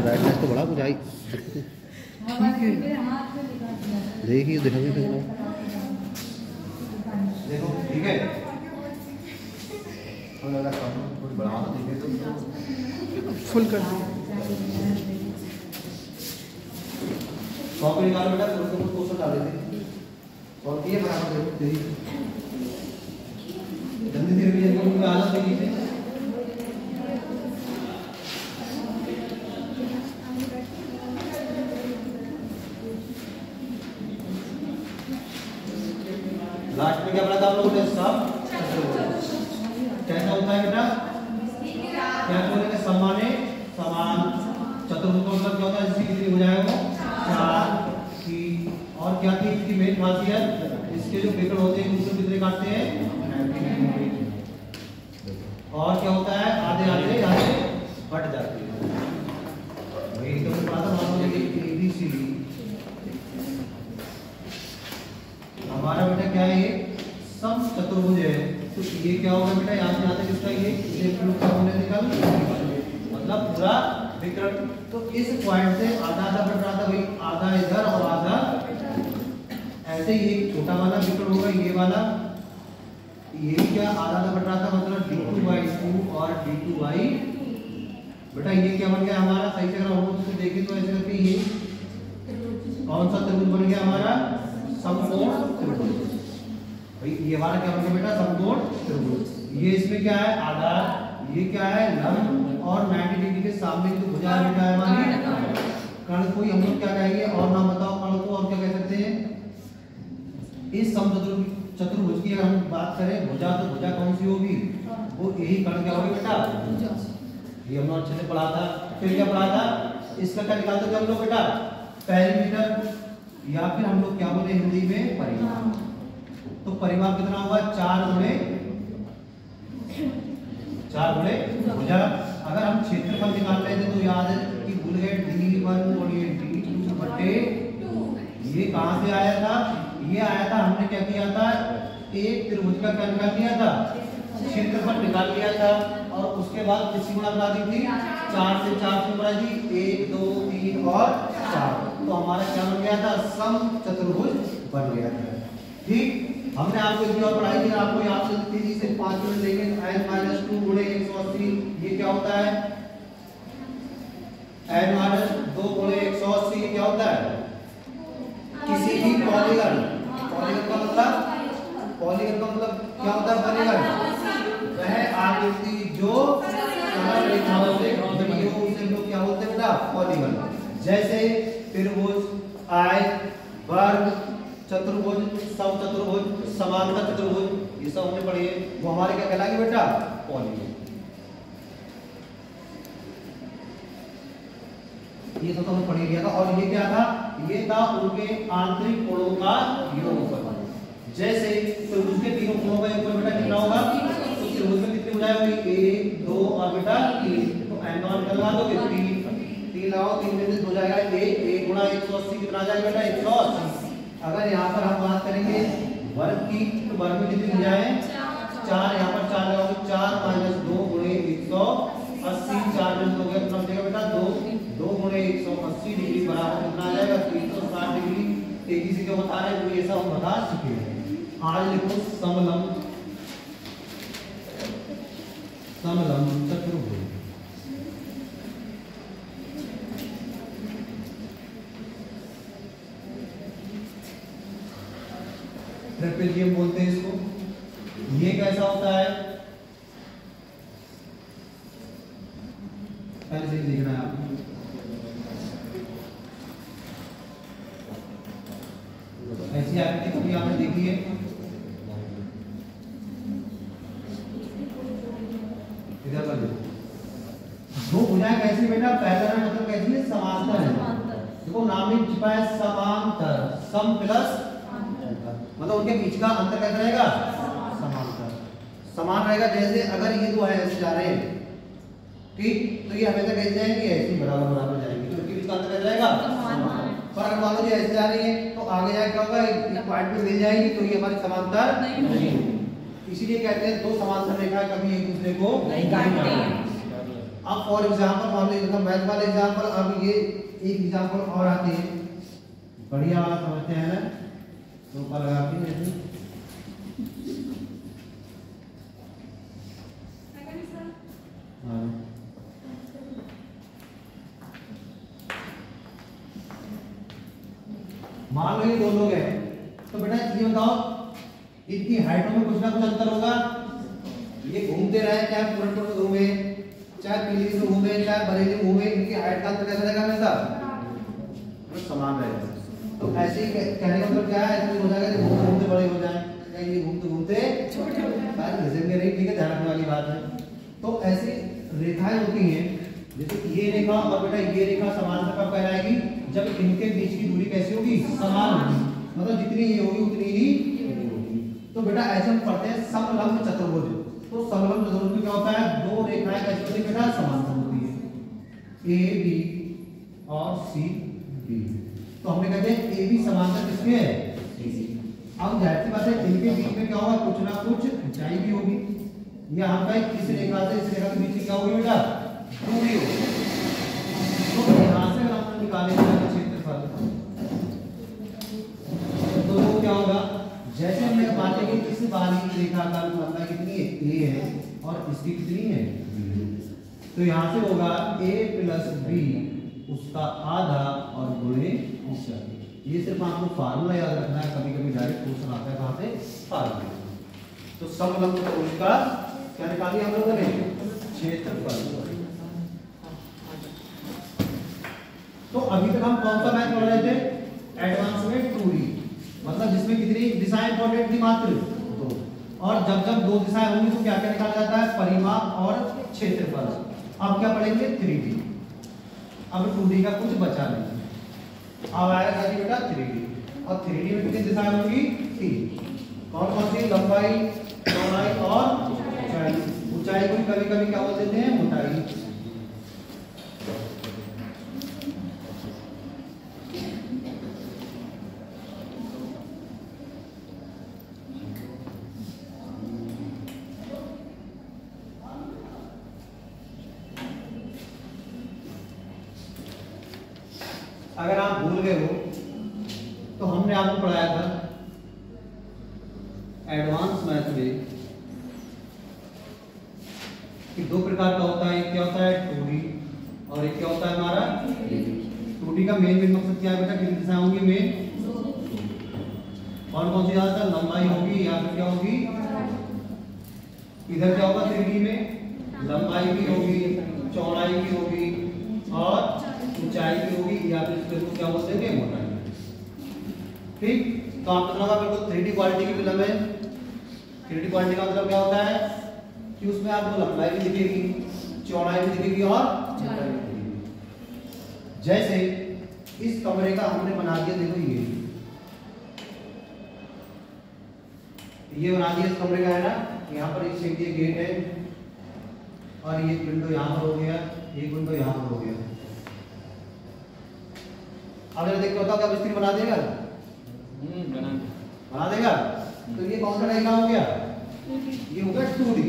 Brightness तो बड़ा कुछ आई देखिए दिखाइए देखो ठीक है बढ़ा फुल कर दो कॉपी निकालो बेटा फिर उसको क्वेश्चन डाल देते और ये बराबर देखो तेरी जल्दी से रिवीजन करो उनका आदत नहीं है लास्ट में क्या पढ़ा था हम लोगों ने सब कैसा होता है बेटा क्या बोलेंगे सम्माने समान चतुर्भुज का मतलब क्या होता है जिसकी कितनी भुजाएं हो चार की और क्या थी इसकी मेन खासियत इसके जो विकर्ण होते हैं उसको कितने काटते हैं और क्या होता है आधे आधे आधे बट जाते हैं वही तो पढ़ा था मान लो ABCD हमारा बेटा क्या है ये सम चतुर्भुज है तो ये क्या होगा बेटा यहाँ से यहाँ तक इसका ये निकल मतलब पूरा विकर्ण तो इस पॉइंट से आधा आधा बढ़ रहा था भाई आधा इधर और आधा ऐसे ही एक छोटा वाला विकर्ण होगा ये वाला ये भी क्या आधा आधा बढ़ रहा था मतलब d2/2 और d2 बेटा ये क्या बन गया हमारा सही से अगर हम लोग देखें तो ऐसे करके ये कौन सा त्रिभुज बन गया हमारा समकोण त्रिभुज भाई ये वाला क्या बन गया बेटा समकोण त्रिभुज ये इसमें क्या है आधार ये क्या है लंब और 90 डिग्री के सामने की भुजा बेटा है हमारी कर्ण कोई हम लोग क्या कहेंगे और नाम बताओ कर्ण को और क्या कह सकते हैं इस चतुर्भुज की अगर हम बात करें भुजा तो भुजा कौन सी होगी वो यही कर्ण क्या होगी बेटा ये हम लोग अच्छे से पढ़ा था फिर क्या पढ़ा था इसका क्या निकालते थे हम लोग बेटा पेरीमीटर या फिर हम लोग क्या बोले हिंदी में परिमाप तो परिमाप कितना होगा 4 गुणे भुजा अगर हम क्षेत्रफल निकाल रहे थे तो याद है कि भूल गए d1 और ये d2 बटे ये कहां से आया था ये आया था हमने क्या किया था एक त्रिभुज का क्या निकाल लिया था क्षेत्रफल निकाल लिया था और उसके बाद किसकी गुणा करा दी थी 4 से 4 से गुणा दी 1 2 3 और 4 तो हमारा क्या बन गया था सम चतुर्भुज बन गया था ठीक हमने आपको एक और पढ़ाई थी आपको याद से तेजी से 5 मिनट लेंगे n-2 गुणे 180 ये क्या होता है n-2 गुणे 180 ये क्या होता है किसी भी पॉलीगन का मतलब क्या होता है पॉलीगन वह आकृति जो सरल रेखाओं से बनी हो उसे हम लोग क्या बोलते हैं बेटा पॉलीगन जैसे त्रिभुज आयत वर्ग चतुर्भुज समचतुर्भुज समांतर चतुर्भुज ये सब हमने पढ़े वो हमारे क्या कहलाएंगे बेटा पॉलीगन ये तो हमने पढ़ लिया था और ये क्या था ये था उनके आंतरिक कोणों का योगफल जैसे त्रिभुज के तीनों कोणों का योगफल बेटा कितना होगा तो त्रिभुज में कितनी भुजाएं होंगी 1 2 और बेटा 3 तो n1 निकलवा दोगे 3 आओ 3 में से हो जाएगा 1 गुणा 180 कितना आ जाएगा बेटा 180 अगर यहाँ पर हम बात करेंगे वर्ग की तो वर्ग में कितनी भुजाएं 4 यहाँ पर 4 लगाओगे 4 - 2 गुणे 180 4 में हो गया कितना बचेगा बेटा 2 गुणे 180 डिग्री बराबर कितना आ जाएगा 360 डिग्री तेजी से क्यों बता रहे हैं ये सब हम बता चुके हैं आज लिखो समलंब चतुर्भुज ट्रेपेजियम बोलते हैं इसको ये कैसा होता है पहले से देखना है आपको ऐसी आकृति कभी आपने देखी है इधर कर दो दो भुजाएं कैसी बेटा पहला मतलब कैसी है समांतर है देखो नाम में छिपा है समांतर सम प्लस मतलब उनके बीच का अंतर कैसा रहेगा समांतर समान रहेगा जैसे अगर ये दो है ऐसे जा रहे हैं ठीक तो ये हमेशा कैसे जाएंगे ऐसे बराबर बराबर जाएंगे तो इनके बीच का अंतर कैसा रहेगा पर अगर मान लो जी ऐसे जा रही है तो आगे जाके क्या होगा एक पॉइंट पे मिल जाएगी तो ये हमारी समांतर नहीं होगी इसीलिए कहते हैं दो समांतर रेखाएं कभी एक दूसरे को नहीं काटती अब फॉर एग्जांपल मान लीजिए मैथ वाले एग्जांपल, अब ये एक एग्जांपल और आते हैं बढ़िया वाला, समझते हैं ना, तो ऊपर लगा के ऐसे मान लो ये दो लोग हैं, तो बेटा ये बताओ इनकी हाइटों में कुछ ना कुछ अंतर होगा। ये घूमते रहे, चाहे पूरनपुर में घूमे, चाहे पीली में घूमे, चाहे बरेली में घूमे, इनकी हाइट का अंतर कैसा रहेगा हमेशा? तो समान रहेगा। तो ऐसे ही कहने का मतलब क्या है, ऐसे हो जाएगा कि घूमते घूमते बड़े हो जाएं, या ये घूमते घूमते छोटे हो जाएं, घिसेंगे नहीं, ठीक है, ध्यान रखने वाली बात है। तो ऐसी रेखाएं होती हैं, जैसे ये रेखा और बेटा ये रेखा समांतर कब कहलाएगी? जब इनके बीच की दूरी कैसी होगी? समान होगी, मतलब जितनी ये होगी उतनी ही होगी। तो बेटा ऐसे हम पढ़ते हैं समलंब चतुर्भुज। तो समलंब चतुर्भुज में क्या होता है? दो रेखाएं कैसी होती है बेटा? समांतर होती है, ए बी और सी बी। तो हमने कहते हैं ए बी समांतर किसके है? अब जाहिर सी बात है इनके बीच में क्या होगा? कुछ ना कुछ ऊंचाई भी होगी। यहाँ पे इस रेखा से इस रेखा के बीच क्या होगी बेटा? दूरी होगी। तो यहाँ से अगर हम निकालेंगे क्षेत्रफल, तो वो क्या होगा? जैसे हमने माने कि इस बाहरी रेखा का लंबाई कितनी है? ए है, और इसकी कितनी है? तो यहाँ से होगा a प्लस बी उसका आधा और गुणे इसका। ये सिर्फ आपको फार्मूला याद रखना है, कभी कभी डायरेक्ट क्वेश्चन आता है कहाँ से? फार्मूला। तो समलंब चतुर्भुज का क्या निकालिए हम लोगों ने? क्षेत्रफल। तो अभी तक हम कौन सा मैथ पढ़ रहे थे? एडवांस में 2D, मतलब जिसमें कितनी दिशाएं इंपॉर्टेंट थी? मात्र दो। और जब जब दो दिशाएं होंगी तो क्या क्या निकाला जाता है? परिमाप और क्षेत्रफल। अब क्या पढ़ेंगे? 3D। अब 2D का कुछ बचा नहीं, अब आएगा क्या बेटा? 3D। और 3D में कितनी दिशाएं होंगी? 3। कौन कौन सी? लंबाई, चौड़ाई और ऊंचाई। ऊंचाई को कभी कभी क्या बोल देते हैं? मोटाई। अगर आप भूल गए हो तो हमने आपको पढ़ाया था एडवांस मैथ में कि दो प्रकार का होता है। एक क्या होता है? 2D, और एक क्या होता है हमारा? 2D का मेन मकसद क्या है बेटा? कितनी दिशाएं होंगी? मेन कौन कौन सी? ज्यादातर लंबाई होगी या फिर क्या होगी? इधर क्या होगा? 3D में लंबाई भी होगी, चौड़ाई भी होगी और ऊंचाई भी होगी, या फिर इसको क्या बोलते हैं? मोटाई। ठीक, तो आपको लगा बिल्कुल 3D क्वालिटी की फिल्म है। 3D क्वालिटी का मतलब क्या होता है? कि उसमें आपको लंबाई भी दिखेगी, चौड़ाई भी दिखेगी और ऊंचाई भी दिखेगी। जैसे इस कमरे का हमने बना दिया, देखो ये बना दिया इस कमरे का, है ना? यहाँ पर एक साइड ये गेट है और ये विंडो यहाँ पर हो गया, एक विंडो यहाँ पर हो गया। अगर देखो तो क्या मिस्त्री बना देगा? बना देगा। तो ये कौन सा डायग्राम हो गया? ये हो गया 2D।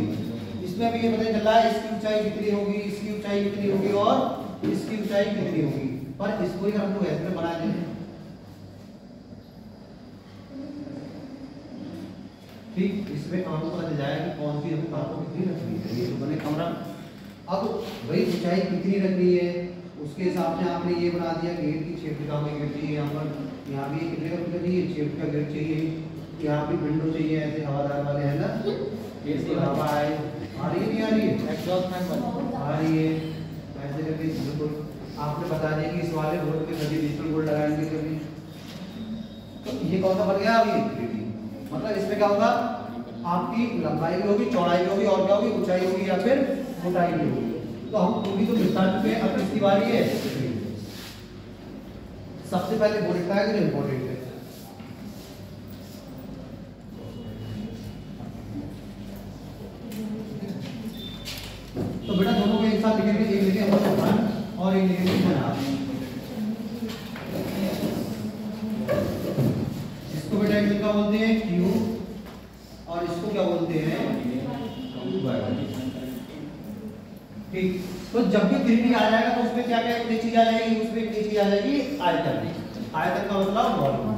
इसमें अभी ये पता चल रहा है इसकी ऊंचाई कितनी होगी, इसकी ऊंचाई कितनी होगी और इसकी ऊंचाई कितनी होगी। पर इसको ही हम लोग ऐसे बना देंगे, ठीक। इसमें आपको पता चल जाएगा कि कौन सी हमें कहाँ को कितनी रखनी है। ये तो बने कमरा, अब वही ऊंचाई कितनी रखनी है उसके हिसाब से आपने ये बना दिया। गेट की सेफ्टी का हमें गेट चाहिए, यहाँ पर यहाँ भी कितने का गेट चाहिए? सेफ्टी का गेट चाहिए। यहाँ भी विंडो चाहिए ऐसे हवादार वाले, है ना? ऐसे हवा आए, आ रही है नहीं आ रही है? एग्जॉस्ट फैन आ रही है ऐसे करके। बिल्कुल आपने बता दिया कि इस वाले बोर्ड पे कभी डिजिटल बोर्ड लगाएंगे कभी। तो ये कौन सा बन गया अभी? 3D। मतलब इसमें क्या होगा? आपकी लंबाई भी होगी, चौड़ाई भी होगी और क्या होगी? ऊंचाई होगी या फिर मोटाई भी होगी। तो हम 2D तो निपटा चुके हैं, अब किसकी बारी है? सबसे पहले वो लिखता है कि इंपॉर्टेंट है। तो बेटा दोनों को एक साथ लिखेंगे, एक लिखेंगे हम और एक लिखेंगे जनाब। इसको बेटा एक क्या बोलते हैं? Q, और इसको क्या बोलते हैं? ठीक। तो जब भी 3D आ जाएगा तो उसमें क्या क्या एक चीज आ जाएगी, उसमें एक चीज आ जाएगी आयतन। आयतन का मतलब वॉल्यूम।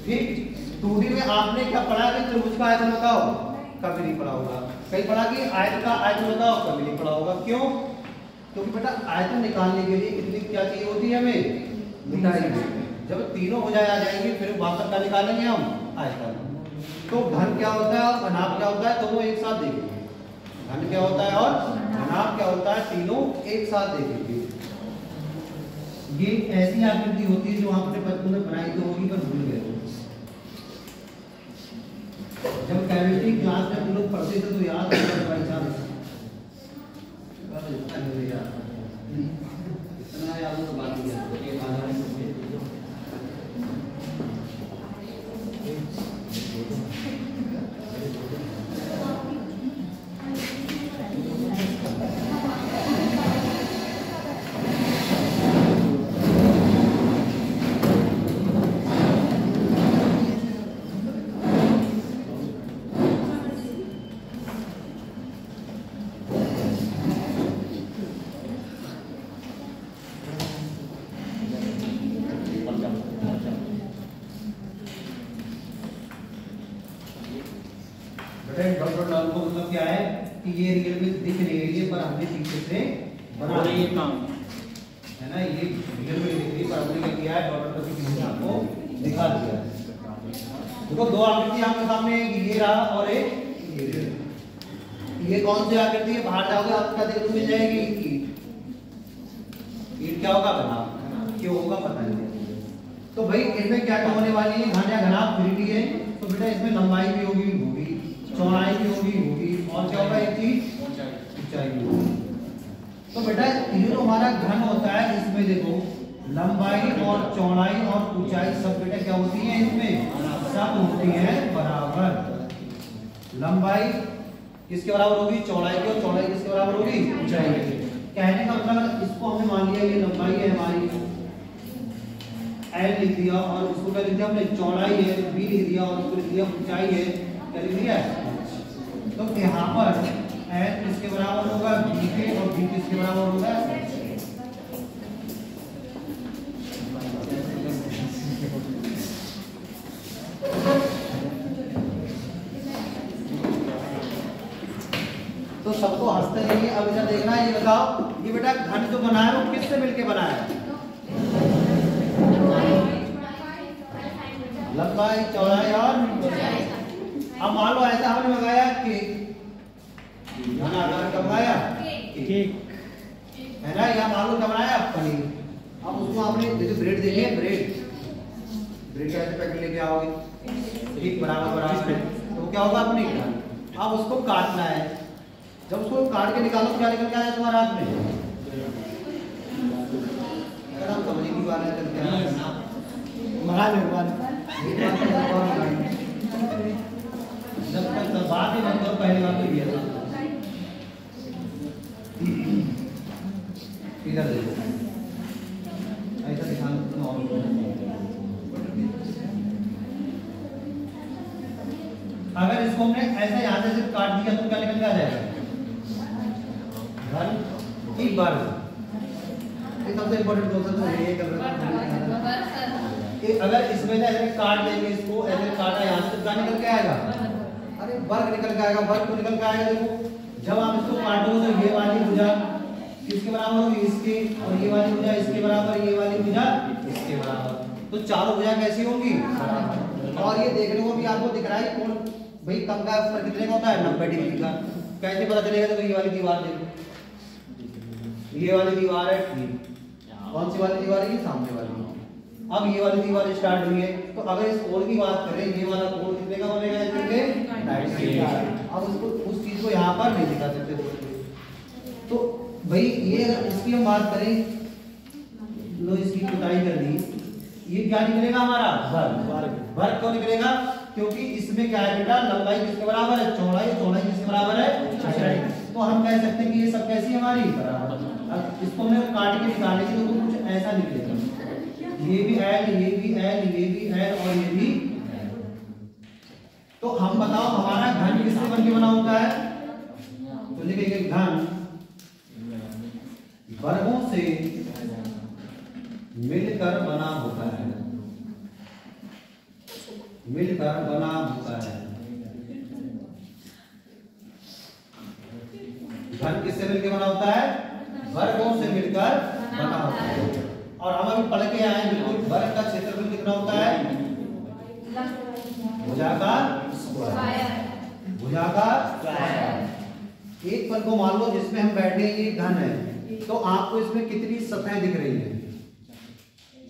ठीक, 2D में आपने क्या पढ़ा कि त्रिभुज का आयतन बताओ, कभी नहीं पढ़ा होगा। कहीं पढ़ा कि आयत का आयतन बताओ, कभी नहीं पढ़ा होगा। क्यों? क्योंकि बेटा आयतन निकालने के लिए कितनी क्या चाहिए होती है हमें, मिटाई। जब तीनों हो जाए आ जाएंगे फिर वापस का निकालेंगे हम आयतन। तो घन क्या होता है और घनाभ क्या होता है, दोनों एक साथ देखेंगे। घन क्या होता है और घनाभ क्या होता है, तीनों एक साथ देखेंगे। ये ऐसी आकृति होती है जो आपने बचपन में बनाई तो होगी पर भूल गए। जब केमिस्ट्री क्लास में हम लोग पढ़ते थे तो याद भाई साहब इतना याद तो बात ही है। मतलब क्या है कि ये रियल में दिख रही है पर हमने पीछे से बना रही है काम है ना। ये रियल में दिख रही है पर हमने क्या किया है, डॉट डॉट की आपको दिखा दिया है। देखो दो आकृति आपके सामने, ये रहा और एक ये कौन सी आकृति है, बाहर जाओगे आपको क्या देखने मिल जाएगी, ईंट क्या होगा, घनाभ। क्यों होगा पता नहीं। तो भाई इनमें क्या क्या होने वाली है, घन या घनाभ 3D है तो बेटा इसमें लंबाई भी होगी, चौड़ाई भी होगी और क्या होगा, एक चीज ऊंचाई भी होगी। तो बेटा ये जो हमारा घन होता है इसमें देखो लंबाई और चौड़ाई और ऊंचाई सब बेटा क्या होती है, इसमें सब होती है बराबर। लंबाई किसके बराबर होगी, चौड़ाई की, और चौड़ाई किसके बराबर होगी, ऊंचाई की। कहने का मतलब इसको हमने मान लिया ये लंबाई है हमारी, L लिख दिया, और इसको क्या लिख दिया हमने, चौड़ाई है, B लिख दिया, और इसको लिख दिया ऊंचाई है, क्या लिख दिया। तो यहाँ पर L किसके बराबर होगा, B के, और B किसके बराबर होगा, तो सबको हंसते रहिए। अब इधर देखना है, ये बताओ ये बेटा घन जो बना है वो किससे मिलके बना है, लंबाई चौड़ाई और। अब मान लो ऐसा हमने मंगाया केक, घन आकार का मंगाया केक है ना, या मान लो क्या बनाया पनीर। अब उसको आपने जैसे ब्रेड देखिए, ब्रेड कैसे पैकेट लेके आओगे, ठीक बराबर बराबर, तो क्या होगा अपनी घन। अब उसको काटना है, जब उसको काट के निकालो तो क्या निकल के आया तुम्हारे हाथ में, अगर हम समझ नहीं पा रहे हैं तो क्या मरा मेहरबान। जब तक बात ही बंद करो, पहली बार तो ये था। इधर देखो ऐसा दिखाना, अगर इसको हमने ऐसा यहाँ से सिर्फ काट दिया तो क्या निकल के आ जाएगा, घन की वर्ग। सबसे इम्पोर्टेंट क्वेश्चन तो ये कर रहे हैं, अगर इसमें ऐसे काट देंगे, इसको ऐसे काटा यहाँ से तो क्या निकल के आएगा, अरे वर्ग निकल के आएगा। वर्ग तो निकल के आएगा, देखो जब आप इसको काटोगे तो ये वाली भुजा किसके बराबर होगी, इसके, और ये वाली भुजा इसके बराबर, ये वाली भुजा इसके बराबर, तो चारों भुजा कैसी होंगी, और ये देखने को भी आपको दिख रहा है कौन भाई कम का उत्तर कितने का होता है, 90 डिग्री का। कैसे पता चलेगा, तो ये वाली दीवार देखो, ये वाली दीवार है, ठीक, कौन सी वाली दीवार है, ये सामने वाली। अब ये वाली दीवार स्टार्ट हुई है, तो अगर इस कोण की बात करें, ये वाला कोण कितने का बनेगा, इसके 90 का। अब उसको उस चीज को यहाँ पर नहीं दिखा सकते। तो भाई ये अगर इसकी हम बात करें, लो इसकी जुताई कर दी, ये क्या निकलेगा हमारा, वर्ग। वर्ग क्यों निकलेगा, क्योंकि इसमें क्या है बेटा, लंबाई किसके बराबर है, चौड़ाई, चौड़ाई किसके बराबर है, ऊंचाई। तो हम कह सकते हैं कि ये सब कैसी हमारी बराबर। अब इसको हमने काट के निकालने की तो कुछ ऐसा निकलेगा, ये भी L, ये भी L, ये भी L और ये भी L। तो हम बताओ हमारा घन किससे बनके बना होता है, तो लिखेंगे घन वर्गों से मिलकर बना होता है, मिलकर बना होता है। घन किससे मिलकर बना होता है? वर्गों से मिलकर बना होता है। और हम अभी पढ़ के आए बिल्कुल, वर्ग का क्षेत्रफल कितना होता है? भुजाकार स्क्वायर, भुजाकार स्क्वायर। एक पल को मान लो जिसमें हम बैठे हैं ये घन है, तो आपको इसमें कितनी सतहें दिख रही हैं?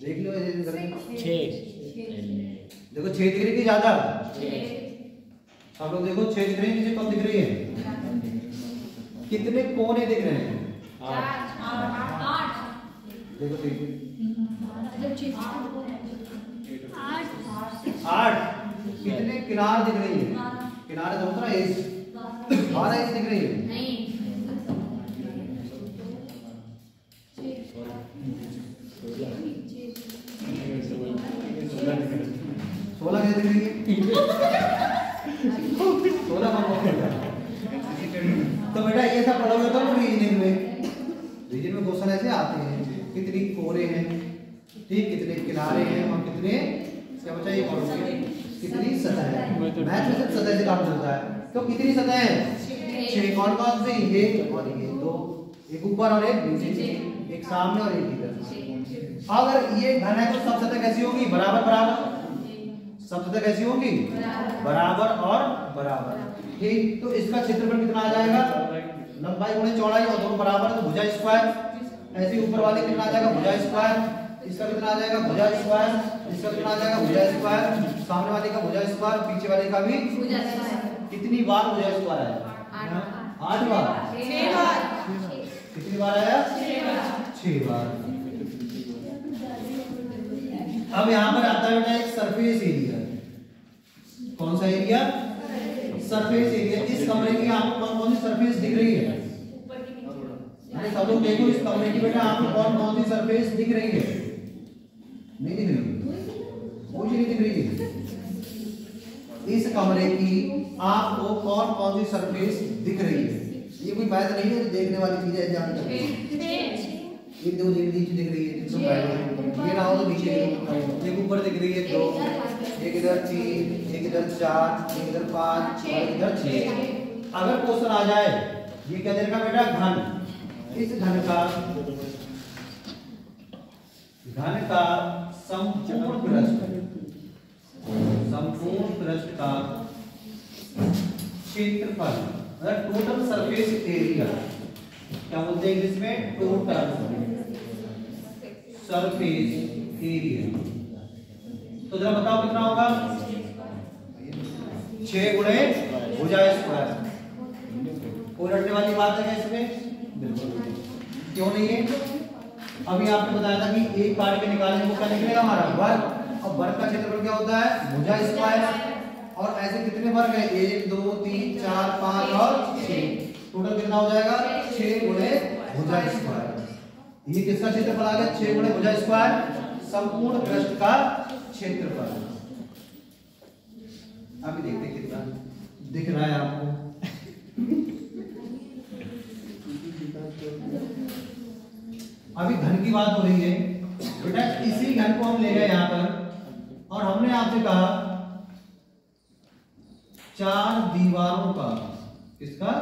देख लो, 6 देखो, 6 दिख रही है ज्यादा? सब लोग देखो, 6 दिख रही है, नीचे कम दिख रही है? कितने कोने दिख रहे हैं? 8। देखो ठीक है, 8। कितने किनार दिख रही है? किनारे तो उतना एज 12 एज दिख रही है? नहीं, 16 कैसे दिख रही है? 16 तो बेटा ये सब पढ़ोगे तो रीजनिंग में क्वेश्चन ऐसे आते हैं, कितनी कोने हैं, ठीक, कितने किनारे हैं और कितने क्या बचा ये पढ़ोगे, कितनी सतह है। मैथ में सिर्फ सतह से काम चलता है। तो कितनी सतह है? 6। कौन कौन सी? ये और ये 2, एक ऊपर और एक नीचे, एक सामने और एक इधर। अगर ये घन है तो सब सतह कैसी होगी? बराबर बराबर। सब सतह कैसी होगी? बराबर और बराबर, ठीक। तो इसका क्षेत्रफल कितना आ जाएगा? लंबाई गुणे चौड़ाई और दोनों बराबर, तो भुजा स्क्वायर। ऐसे ऊपर वाले कितना आ जाएगा? भुजा स्क्वायर। इसका कितना आ जाएगा? भुजा स्क्वायर। इसका कितना आ जाएगा? भुजा स्क्वायर। सामने वाले का भुजा स्क्वायर, पीछे वाले का भी भुजा स्क्वायर। कितनी बार भुजा स्क्वायर आया? 8 बार। 6 बार। कितनी बार आया? 6 बार। अब यहाँ पर आता है एक सरफेस एरिया। कौन सा एरिया? Surface area. इस कमरे की आपको कौन कौन सी सरफेस दिख रही है? अरे सब लोग देखो, इस कमरे की बेटा आपको कौन कौन सी सरफेस दिख रही है? नहीं दिख रही, कोई नहीं दिख रही है। इस कमरे की आपको कौन कौन सी सरफेस दिख रही है? ये कोई बात नहीं है, देखने वाली चीज है, जान सकते हैं। एक दो नीचे दिख रही है, ये ना हो तो नीचे, एक ऊपर दिख रही है 2, एक इधर 3, एक इधर 4, एक इधर 5 और इधर 6। अगर क्वेश्चन आ जाए ये क्या देगा बेटा? घन। इस घन का संपूर्ण पृष्ठ का क्षेत्रफल, मतलब टोटल सरफेस एरिया, क्या बोलते हैं इंग्लिश में? Total surface area. तो जरा बताओ कितना होगा? 6 गुणे भुजा स्क्वायर। कोई रटने वाली बात है क्या इसमें? बिल्कुल क्यों नहीं है? अभी आपने बताया था कि एक काट के निकालेंगे वो क्या निकलेगा? हमारा वर्ग। और वर्ग का क्षेत्रफल क्या होता है? भुजा स्क्वायर। और ऐसे कितने वर्ग है? 1 2 3 4 5 और 6। टोटल कितना हो जाएगा? 6 गुणे भुजा स्क्वायर। ये किसका क्षेत्रफल आ गया? 6 गुणे भुजा स्क्वायर, संपूर्ण पृष्ठ का क्षेत्रफल। अभी देखते हैं कितना दिख रहा है आपको। अभी घन की बात हो रही है बेटा, इसी घन को हम ले गए यहाँ पर और हमने आपसे कहा 4 दीवारों का, किसका?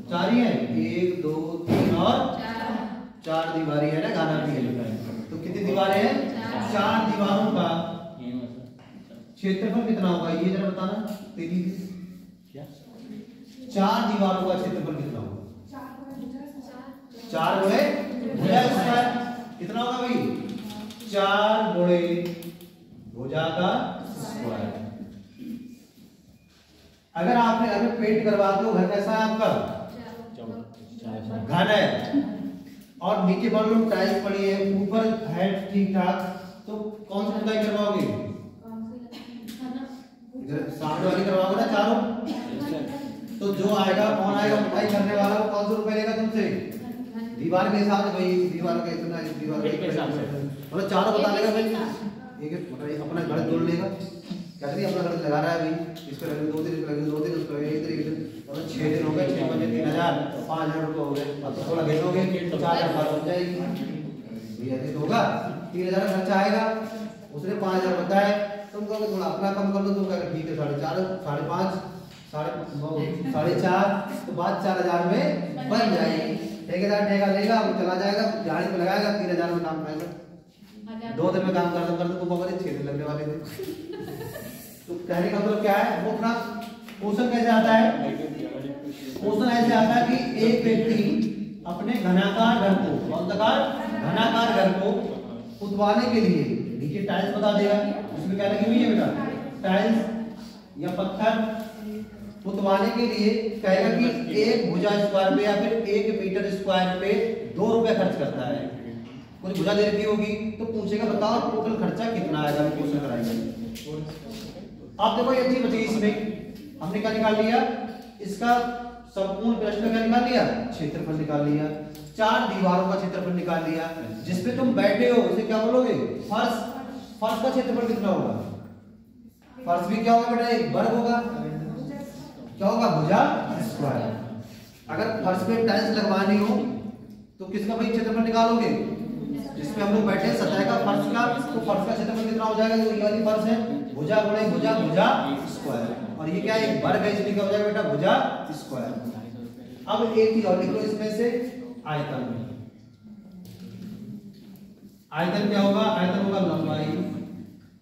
4 ही है, 1 2 3 और 4 दीवारी है ना, गाना भी है। तो कितनी दीवारें हैं? 4 दीवारों का क्षेत्रफल कितना होगा? ये जरा बताना तेजी से। 4 दीवारों का क्षेत्रफल कितना होगा? 4 गुणे भुजा स्क्वायर। कितना होगा भाई? 4 गुणे भुजा का स्क्वायर। अगर आपने अगर पेंट करवा दो, घर कैसा है आपका? घन है और नीचे मान लो टाइल्स पड़ी है, ऊपर है ठीक ठाक, तो कौन सी पुताई करवाओगे? इधर सामने वाली करवाओगे ना चारों। तो जो आएगा, कौन आएगा पुताई करने वाला, वो कौन सा रुपए लेगा तुमसे? दीवार के हिसाब से भाई, इस दीवार का इतना, इस दीवार के हिसाब से, मतलब चारों बता देगा भाई। एक अपना घर जोड़ लेगा, कैसे अपना घर लगा रहा है भाई, इस पे लगे 2 3, इस पे लगे 2 3, उस पे लगे 1 3, और 6 दिन हो गए, 6 बजे 3000, 5000 रुपये हो गए। अब थोड़ा घेरोगे 4000 बार हो जाएगी, ये तो होगा 3000 खर्चा आएगा, उसने 5000 बताया, तुम कहोगे थोड़ा अपना कम कर लो, तुम कहोगे ठीक है 4.5, 5.5, 4.5, तो बात 4000 में बन जाएगी। ठेकेदार ठेका लेगा, वो चला जाएगा, दिहाड़ी पे लगाएगा, 3000 में काम करेगा। 2 दिन में काम करते तो कहोगे 6 दिन लगने वाले थे। तो कहने का मतलब क्या है, वो अपना पोषण कैसे आता है, पोषण ऐसे आता है कि एक व्यक्ति अपने घनाकार घर को, घनाकार घर को उतवाने के लिए, नीचे टाइल्स बता देगा, इसमें क्या लगी हुई है बेटा, टाइल्स या पत्थर उतवाने के लिए कहेगा कि 1 भुजा स्क्वायर पे या फिर 1 मीटर स्क्वायर पे 2 रुपए खर्च करता है। कुछ भुजा दे रखी होगी तो पूछेगा बताओ टोटल खर्चा कितना आएगा, पोषण कराएगा। आप देखो ये चीज बची, इसमें हमने क्या निकाल लिया, इसका संपूर्ण प्रश्न का क्या निकाल लिया, क्षेत्रफल निकाल लिया, 4 दीवारों का क्षेत्रफल निकाल लिया, जिसपे तुम बैठे हो उसे क्या बोलोगे, फर्श। फर्श का क्षेत्रफल कितना होगा, फर्श भी क्या होगा बेटा, एक वर्ग होगा, क्या होगा, भुजा स्क्वायर। अगर फर्श पे टाइल्स लगवानी हो तो किसका भाई क्षेत्रफल निकालोगे, जिसपे हम लोग बैठे हैं सतह का, फर्श का, तो फर्श का क्षेत्रफल कितना हो जाएगा, जो ये वाली फर्श है, भुजा गुणे भुजा, भुजा स्क्वायर, और ये क्या है, एक वर्ग है, इसलिए क्या हो जाएगा बेटा, भुजा स्क्वायर। अब एक चीज और लिखो इसमें से, आयतन। आयतन क्या होगा, आयतन होगा लंबाई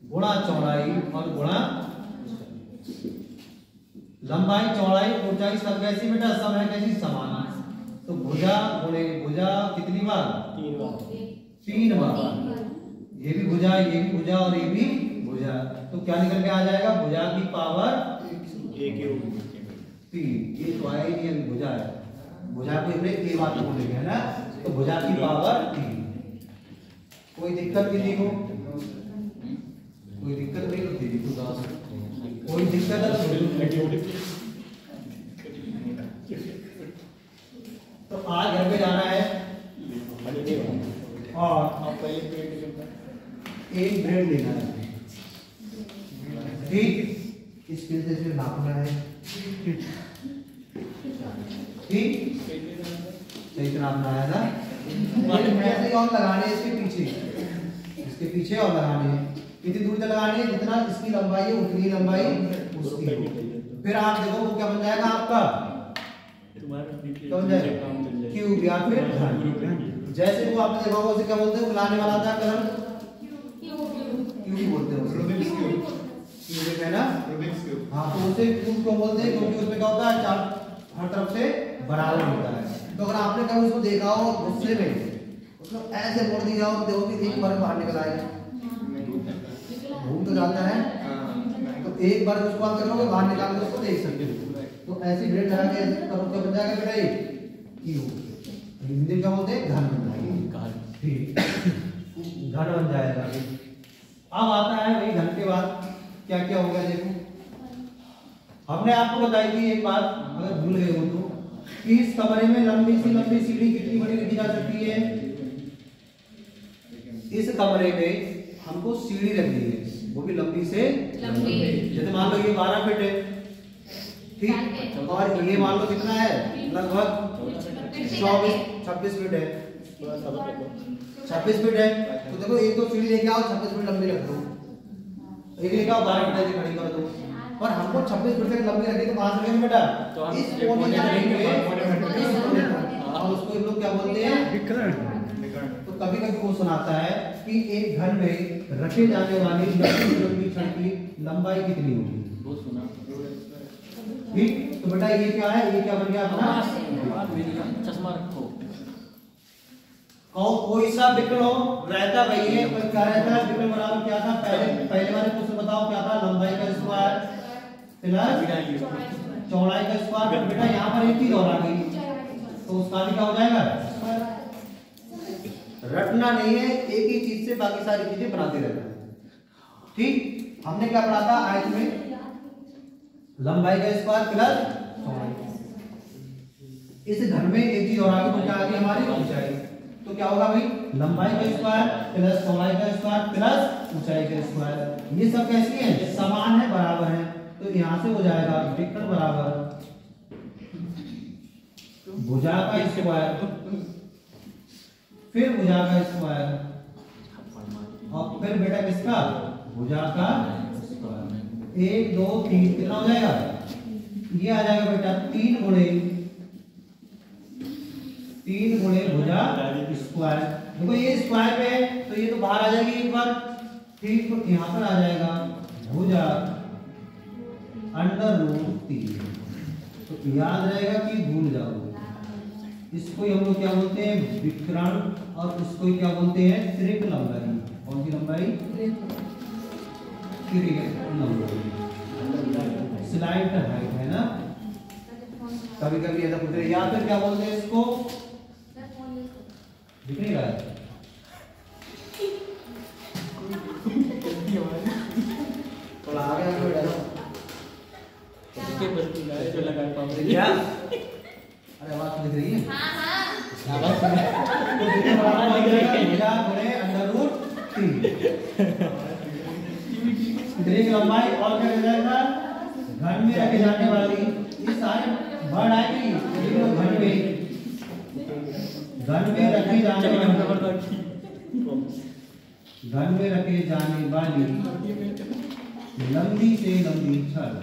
गुणा चौड़ाई और गुणा लंबाई, चौड़ाई, ऊंचाई सब कैसी बेटा, सब है कैसी, समान। तो भुजा गुणे भुजा कितनी बार, 3 बार। ये भी भुजा, ये भी भुजा और ये भी भुजा, तो क्या निकल के आ जाएगा, भुजा की पावर 3। ये तो आया ही नहीं, भुजा है, भुजा को इतने के बात बोलेंगे है ना, तो भुजा की पावर 3। कोई दिक्कत भी नहीं हो, कोई दिक्कत नहीं होती, कोई दिक्कत है तो आज घर पे जाना है और एक ब्रेड लेना है, ठीक, स्केल से सिर्फ नापना है, ठीक, सही से नापना है ना, ऐसे और लगाने इसके पीछे और लगाने हैं, कितनी दूर तक लगानी है, जितना इसकी लंबाई है उतनी लंबाई उसकी। फिर आप देखो वो क्या बन जाएगा आपका, क्या बन जाएगा, क्यूब या फिर घन। जैसे वो आपने देखा होगा उसे क्या बोलते हैं, मिलाने वाला था कलर, क्यूब बोलते हैं क्यूब है ना, हाँ, तो उसे क्यूब क्यों बोलते हैं, क्योंकि उसमें क्या होता है, चार हर तरफ से बराबर होता है। तो अगर आपने कभी उसको देखा हो गुस्से में, उसको ऐसे मोड़ दिया हो, देखो कि एक बार बाहर निकल आएगा, घूम तो जाता है, तो एक बार उसको आप करोगे बाहर निकाल के उसको देख सकते हो। तो ऐसी ब्रेड लगा के करो, क्या बन जाएगा बेटा, ये क्यूब, हिंदी में क्या बोलते हैं, घन बन जाएगा, ठीक, घन बन जाएगा। अब आता है भाई घन के बाद क्या क्या होगा, देखो हमने आपको बताई थी एक बात, अगर भूल गए हो तो, कि इस कमरे में लंबी सी लंबी सीढ़ी कितनी बड़ी रखी जा सकती है, इस कमरे में हमको सीढ़ी रखनी है, वो भी लंबी से लंबी, जैसे मान लो ये 12 फीट है, ठीक, और ये मान लो कितना है, लगभग 26 फीट है, 26 फीट है, तो देखो एक तो सीढ़ी लेके आओ, 26 फीट लंबी रख दो, एक लेके आओ 12 फीट से खड़ी कर दो, और हमको 26 फीट तक लंबी रखी तो कहां से बेटा, इस कोने से रखेंगे, और उसको लोग क्या बोलते हैं, तो कभी कभी वो सुनाता है कि एक घर में रखे जाने वाली लंबी छड़ की लंबाई कितनी होगी, ठीक। तो बेटा ये क्या है, ये क्या बन गया अपना, चश्मा रखो, कोई सा विकर्ण हो रहता वही है, पर क्या रहता है, विकर्ण बराबर क्या था, पहले वाले क्वेश्चन बताओ क्या था, लंबाई का स्क्वायर प्लस चौड़ाई का स्क्वायर। बेटा यहाँ पर एक चीज और आ गई, तो उसका भी क्या हो जाएगा, रटना नहीं है, एक ही चीज से बाकी सारी चीजें बनाते रहना है, ठीक। हमने क्या पढ़ा था आयत में, लंबाई का स्क्वायर प्लस चौड़ाई। इस घर में एक चीज और आ गई, तो क्या आ गई हमारी ऊंचाई, तो क्या होगा भाई, लंबाई का स्क्वायर प्लस चौड़ाई का स्क्वायर प्लस ऊंचाई का स्क्वायर, ये सब कैसी है, समान है, बराबर है, तो यहां से हो जाएगा विकर्ण बराबर भुजा का स्क्वायर, फिर भुजा का स्क्वायर, और फिर बेटा किसका, भुजा का स्क्वायर। 1 2 3 कितना हो जाएगा, ये आ जाएगा बेटा 3 गुणे भुजा स्क्वायर। देखो ये स्क्वायर पे है तो ये तो बाहर आ जाएगी एक बार, ठीक, तो यहाँ पर आ जाएगा भुजा √3। तो याद रहेगा कि भूल जाओगे, इसको हम लोग क्या बोलते हैं, विकर्ण, और इसको क्या बोलते हैं, त्रिक लंबाई। कौन सी लंबाई, त्रिक लंबाई, स्लाइड हाइट है ना। कभी कभी ऐसा पूछ रहे, या फिर क्या बोलते हैं इसको, दिख नहीं रहा है, थोड़ा आगे आगे बढ़ा जो लगा क्या, अरे आवाज दिख रही है, आवाज त्रिक लंबाई, और क्या जाएगा, घन में रखे जाने वाली, ये सारे वर्ड आएगी घन में रखे जाने वाली लंबी से लंबी छड़।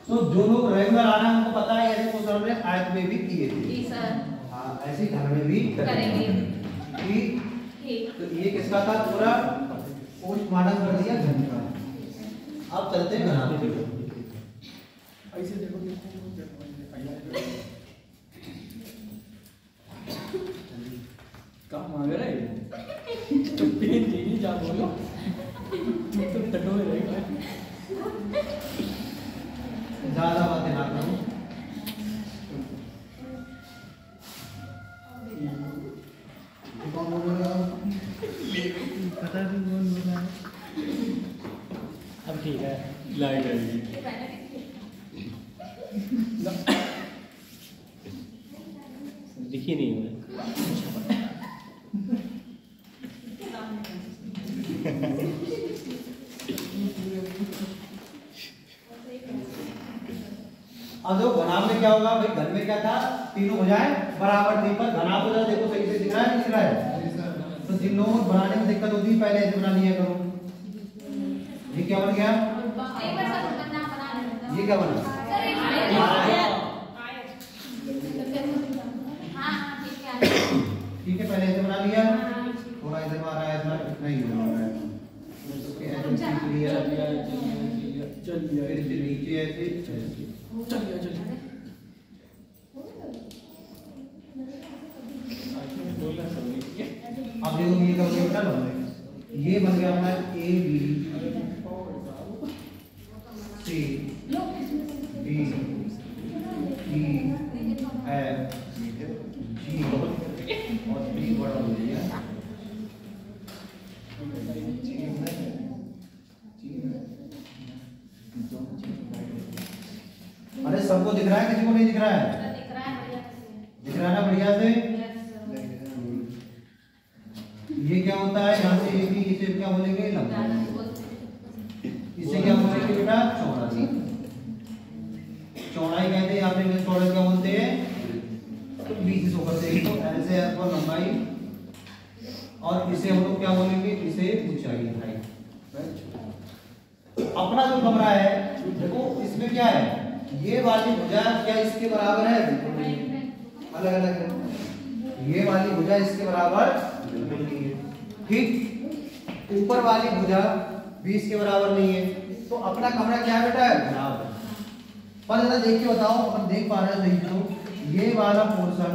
तो जो लोग रेगुलर आ रहे हैं उनको पता है ऐसे क्वेश्चन हमने आयत में भी किए थे। जी सर। हाँ, ऐसे घर में भी करेंगे। ठीक, तो ये किसका था, पूरा पोस्टमार्टम कर दिया घन का। अब चलते हैं घना पे। ऐसे देखो काम मांग रहा है तो पेन जी जा बोलो तो टटोए रहेगा। ज्यादा बातें ना करो। कौन बोल रहा है, पता नहीं कौन बोल रहा है। अब ठीक है, लाइट आएगी। दिखी नहीं है। अब देखो घनाभ में क्या होगा भाई, घन में क्या था, तीनों भुजाएं बराबर थी, पर घनाभ भुजा देखो सही से दिख रहा है, नहीं दिख रहा है, तो तीनों बनाने में दिक्कत होती है, पहले ऐसे बना लिया करो। ये क्या बन गया, ये क्या बना, ठीक है, पहले ऐसे बना लिया, थोड़ा इधर आ रहा है, इतना ही बना रहा है, उसके ऐसे खींच लिया, फिर इससे नीचे ऐसे, अब देखो ये क्या बन गया, ये बन गया अपना A B C D E F G और बी बड़ा हो गया। अरे सबको दिख रहा है, किसी को नहीं दिख रहा है, दिख रहा है ना बढ़िया से। ये क्या होता है, यहाँ से एक ही इसे क्या बोलेंगे, लंबाई, इसे क्या बोलेंगे बेटा, चौड़ाई। चौड़ाई कहते हैं, आपने चौड़ाई क्या बोलते हैं, तो 20 होकर से, तो ऐसे आपको लंबाई, और इसे हम लोग क्या बोलेंगे, इसे ऊंचाई, हाइट। अपना जो कमरा है देखो, इसमें क्या है, ये वाली भुजा क्या इसके बराबर है, अलग अलग है, ये वाली भुजा इसके बराबर, ठीक, ऊपर वाली भुजा 20 के बराबर नहीं है, तो अपना कमरा क्या है बेटा, घनाभ। पर जरा देख के बताओ, अपन देख पा रहे हैं सही, तो ये वाला पोर्शन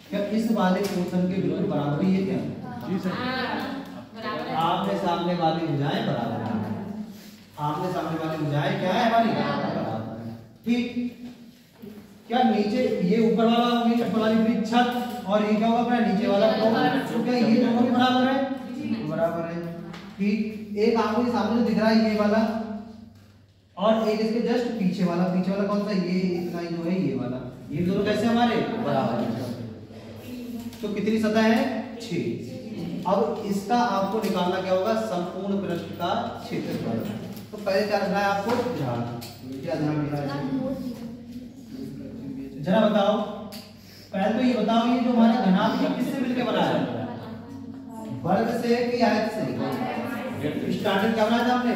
क्या इस वाले पोर्शन के बिल्कुल बराबर ही है क्या, जी सर, आमने सामने वाली भुजाएं बराबर है, आमने सामने वाली भुजाएं क्या है हमारी, बराबर है, ठीक। क्या नीचे ये ऊपर वाला होगी, ऊपर वाली भी छत, और ये क्या होगा अपना नीचे वाला फ्लोर, तो क्या ये दोनों भी बराबर है, बराबर है, ठीक। एक आंखों के सामने जो दिख रहा है ये वाला, और एक इसके जस्ट पीछे वाला कौन सा, ये इतना ही जो है ये वाला, ये दोनों कैसे हमारे बराबर है। तो कितनी सतह है, 6। अब इसका आपको निकालना क्या होगा, संपूर्ण पृष्ठ का क्षेत्रफल। तो पहले क्या रखना है आपको? ध्यान। क्या ध्यान रखना है? जरा बताओ, पहले तो ये बताओ, ये जो हमारा घनाभ है किससे मिलकर बना है? वर्ग से कि आयत से? स्टार्टिंग क्या बनाया था हमने?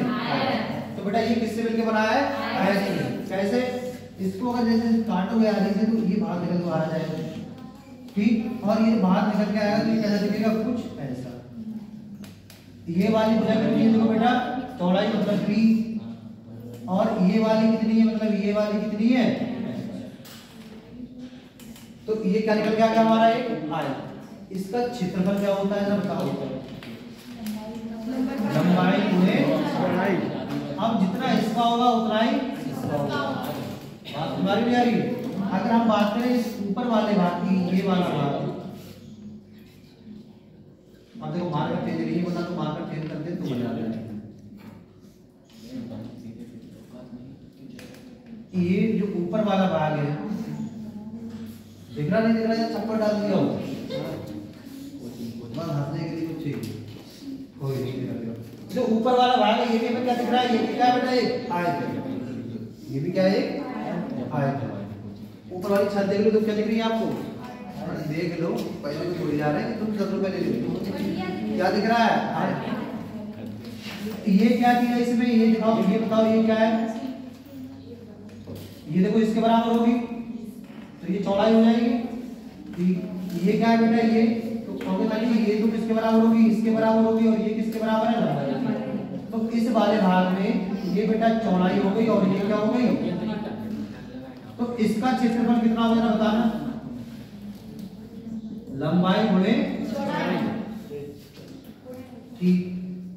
तो बेटा ये किससे मिलकर बना है? आयत से। कैसे? इसको अगर जैसे काटोगे आगे से तो ये बाहर निकल के आ जाएगा, ठीक, और ये बाहर निकल के आएगा तो ये कैसा दिखेगा? कुछ ऐसा। ये वाली भुजा कितनी है? देखो बेटा, चौड़ाई मतलब 3, और ये वाली कितनी है? मतलब ये वाली कितनी है? तो ये क्या निकल के आ गया हमारा? एक आयत। इसका क्षेत्रफल क्या होता है ना बताओ? लंबाई गुणे चौड़ाई। अब जितना इसका होगा उतना ही इसका होगा। बात तुम्हारी नहीं आ रही? अगर हम बात करें इस ऊपर वाले भाग की, ये वाला भाग, अब देखो मार्कर चेंज नहीं बना तो मार्कर चेंज कर दे तो बना जाएगा। ये जो ऊपर वाला भाग है, दिख रहा नहीं? दिख रहा है? चक्कर डाल दिया हो बस हंसने के लिए कुछ चाहिए, कोई नहीं दिख रहा। जो ऊपर वाला भाग है ये भी हमें क्या दिख रहा है? ये भी क्या बेटा? एक आयत है। ये भी क्या है? एक आयत है। ऊपर वाली छत देख लो तो क्या दिख रही है आपको? देख लो, पहले तो बोल जा रहे हैं कि तुम 10 रुपए ले लो। क्या दिख रहा है? आयत। ये क्या किया इसमें? ये दिखाओ, ये बताओ ये क्या है? ये देखो इसके बराबर होगी तो ये चौड़ाई हो जाएगी। ये क्या है बेटा? ये तो कहोगे ताकि ये तो किसके बराबर होगी? इसके बराबर होगी, और ये किसके बराबर है? लंबाई। तो इस वाले भाग में ये बेटा चौड़ाई हो गई और ये क्या हो गई? तो इसका क्षेत्रफल कितना होगा बताना? लंबाई गुणे चौड़ाई। ठीक,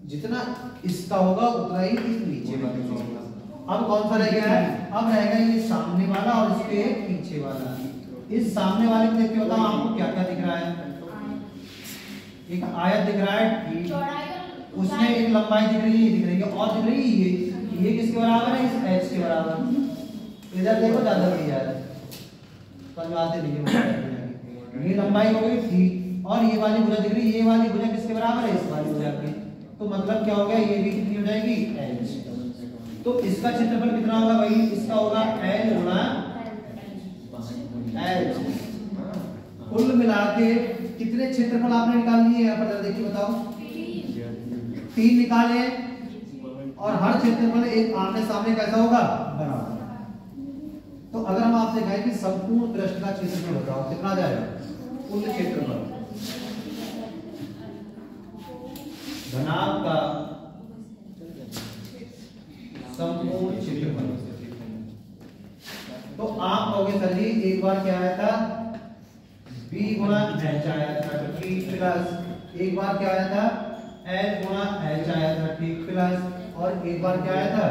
जितना इसका होगा उतना ही इस नीचे वाले का होगा। अब कौन सा रह गया है? अब रहेगा ये सामने वाला और इसके पीछे वाला। इस सामने वाले में देख के बताओ आपको क्या क्या दिख रहा है? एक आयत दिख रहा है, ठीक, उसमें एक लंबाई दिख रही है, ये दिख रही है, और दिख रही है ये किसके बराबर है? इस एच के बराबर। इधर देखो ज्यादा बढ़ जा रहा है, समझाते नहीं है। ये लंबाई हो गई, ठीक, और ये वाली भुजा दिख रही है, ये वाली भुजा किसके बराबर है? इस वाली भुजा के। तो मतलब क्या हो गया? ये भी कितनी हो जाएगी? एच। तो इसका क्षेत्रफल कितना होगा भाई? इसका होगा L गुणा H। कुल मिला के कितने क्षेत्रफल आपने निकाल लिए? यहाँ पर देखिए बताओ। 3 निकाले, और हर क्षेत्रफल एक आमने सामने कैसा होगा? बराबर। तो अगर हम आपसे कहें कि संपूर्ण पृष्ठ का क्षेत्रफल बताओ, कितना जाएगा? कुल क्षेत्रफल घनाभ का संपूर्ण क्षेत्रफल। तो आप कहोगे सर जी एक बार क्या आया था? b गुणा h आया था, ठीक, प्लस एक बार क्या आया था? l गुणा h आया था, ठीक, प्लस और एक बार क्या आया था?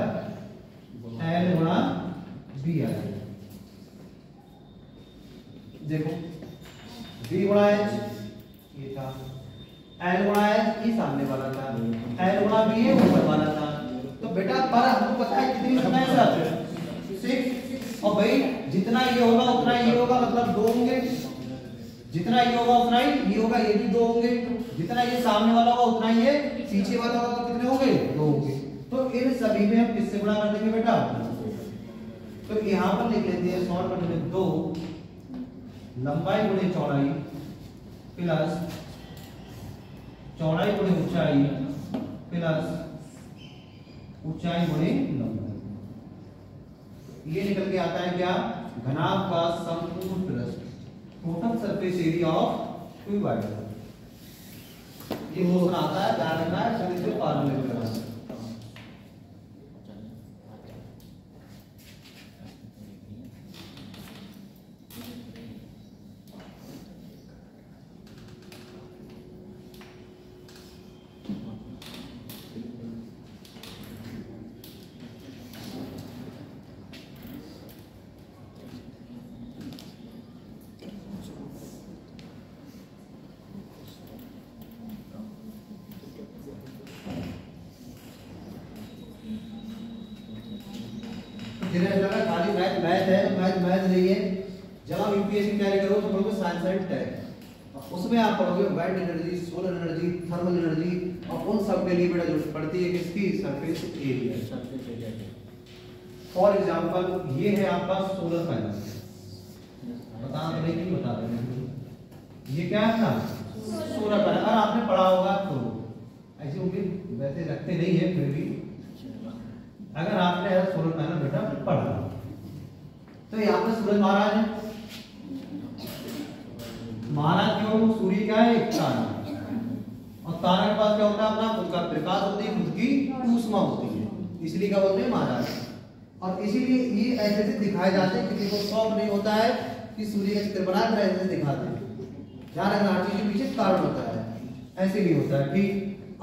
l गुणा b आया था। देखो b गुणा h ये था, l गुणा h ये सामने वाला था, l गुणा b ये ऊपर वाला था। तो बेटा पर हमको पता है कितनी संख्या है सर? 6। और भाई जितना ये होगा उतना ये होगा, मतलब 2 होंगे। जितना ये होगा उतना ही ये होगा, ये भी 2 होंगे। जितना ये सामने वाला होगा उतना ही ये पीछे वाला होगा, तो कितने होंगे? 2 होंगे। तो इन सभी में हम किससे गुणा कर देंगे बेटा? तो यहाँ पर लिख लेते हैं सॉल्व करने में 2 लंबाई गुणे चौड़ाई प्लस चौड़ाई गुणे ऊंचाई प्लस ऊंचाई गुणे लंबाई। ये निकल के आता है क्या? घनाभ का संपूर्ण पृष्ठ, total surface area of cuboid. ये क्वेश्चन आता है, ध्यान रखना है, फिर इसको फॉर्मूले में लगाना है। जिन्हें लगा खाली मैथ है, मैथ नहीं है। जब आप यूपीएससी की तैयारी करो तो बोलो साइंस एंड टेक, उसमें आप पढ़ोगे wide energy, solar energy, thermal energy, और उन सब के लिए बेटा जरूरत पड़ती है किसकी? Surface area. फॉर एग्जांपल ये है आपका सोलर पैनल, बता रहे कि बता रहे ये क्या है ना सोलर पैनल। अगर आपने पढ़ा होगा तो ऐसे उम्मीद वैसे रखते नहीं है, फिर भी अगर आपने सोलर पैनल बेटा पढ़ा तो यहाँ पे सूरज महाराज है। महाराज क्यों? सूर्य क्या है? एक तारा, और तारा के पास क्या होता है? अपना खुद का प्रकाश होती है, खुद की ऊष्मा होती है, इसलिए क्या बोलते हैं? महाराज। और इसीलिए ये ऐसे से दिखाए जाते हैं, किसी को शौक नहीं होता है कि सूर्य का चित्र बनाकर ऐसे दिखाते हैं। ध्यान रखना, हर चीज के पीछे कारण होता है, ऐसे नहीं होता है। ठीक,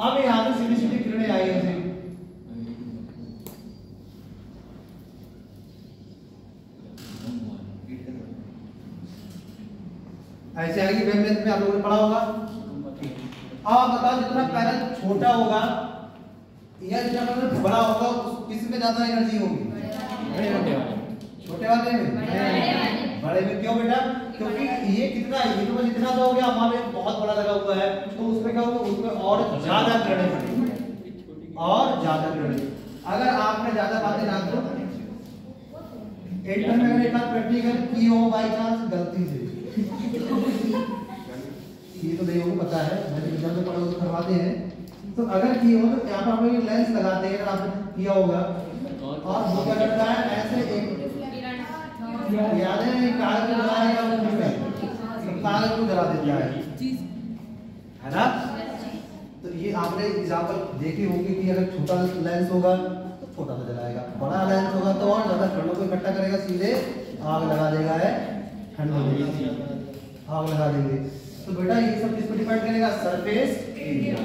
अब यहाँ पे सीधी सीधी किरणें आई ऐसे, ऐसे आएगी वेवलेंथ में, आप लोगों ने पढ़ा होगा। अब आप बताओ जितना पैनल छोटा होगा या जितना पैनल बड़ा होगा किस में ज्यादा एनर्जी होगी? छोटे वाले में। बड़े में क्यों बेटा? क्योंकि ये कितना है, ये तो बस इतना तो हो गया, हमारे बहुत बड़ा लगा हुआ है, तो उसमें क्या होगा? उसमें और ज्यादा किरणें पड़ेंगी, और ज्यादा किरणें। अगर आपने ज्यादा बातें ना करो, इंटर में अगर एक प्रैक्टिकल की हो बाई चांस गलती से, ये तो नहीं होगा पता है, मैंने एग्जाम में पढ़ा तो करवाते हैं, तो अगर किए हो तो यहाँ पर हम लोग लेंस लगाते हैं, अगर आपने किया होगा, और वो क्या करता है? ऐसे एक याद है कागज को जलाएगा, कागज को जला देता है ना। तो ये आपने एग्जाम्पल देखी होगी कि अगर छोटा लेंस होगा तो छोटा सा जलाएगा, बड़ा लेंस होगा तो और ज्यादा ठंडों को इकट्ठा करेगा, सीधे आग लगा देगा, है ठंड आग लगा देंगे। तो बेटा ये सब किस पे डिपेंड करेगा? Surface area.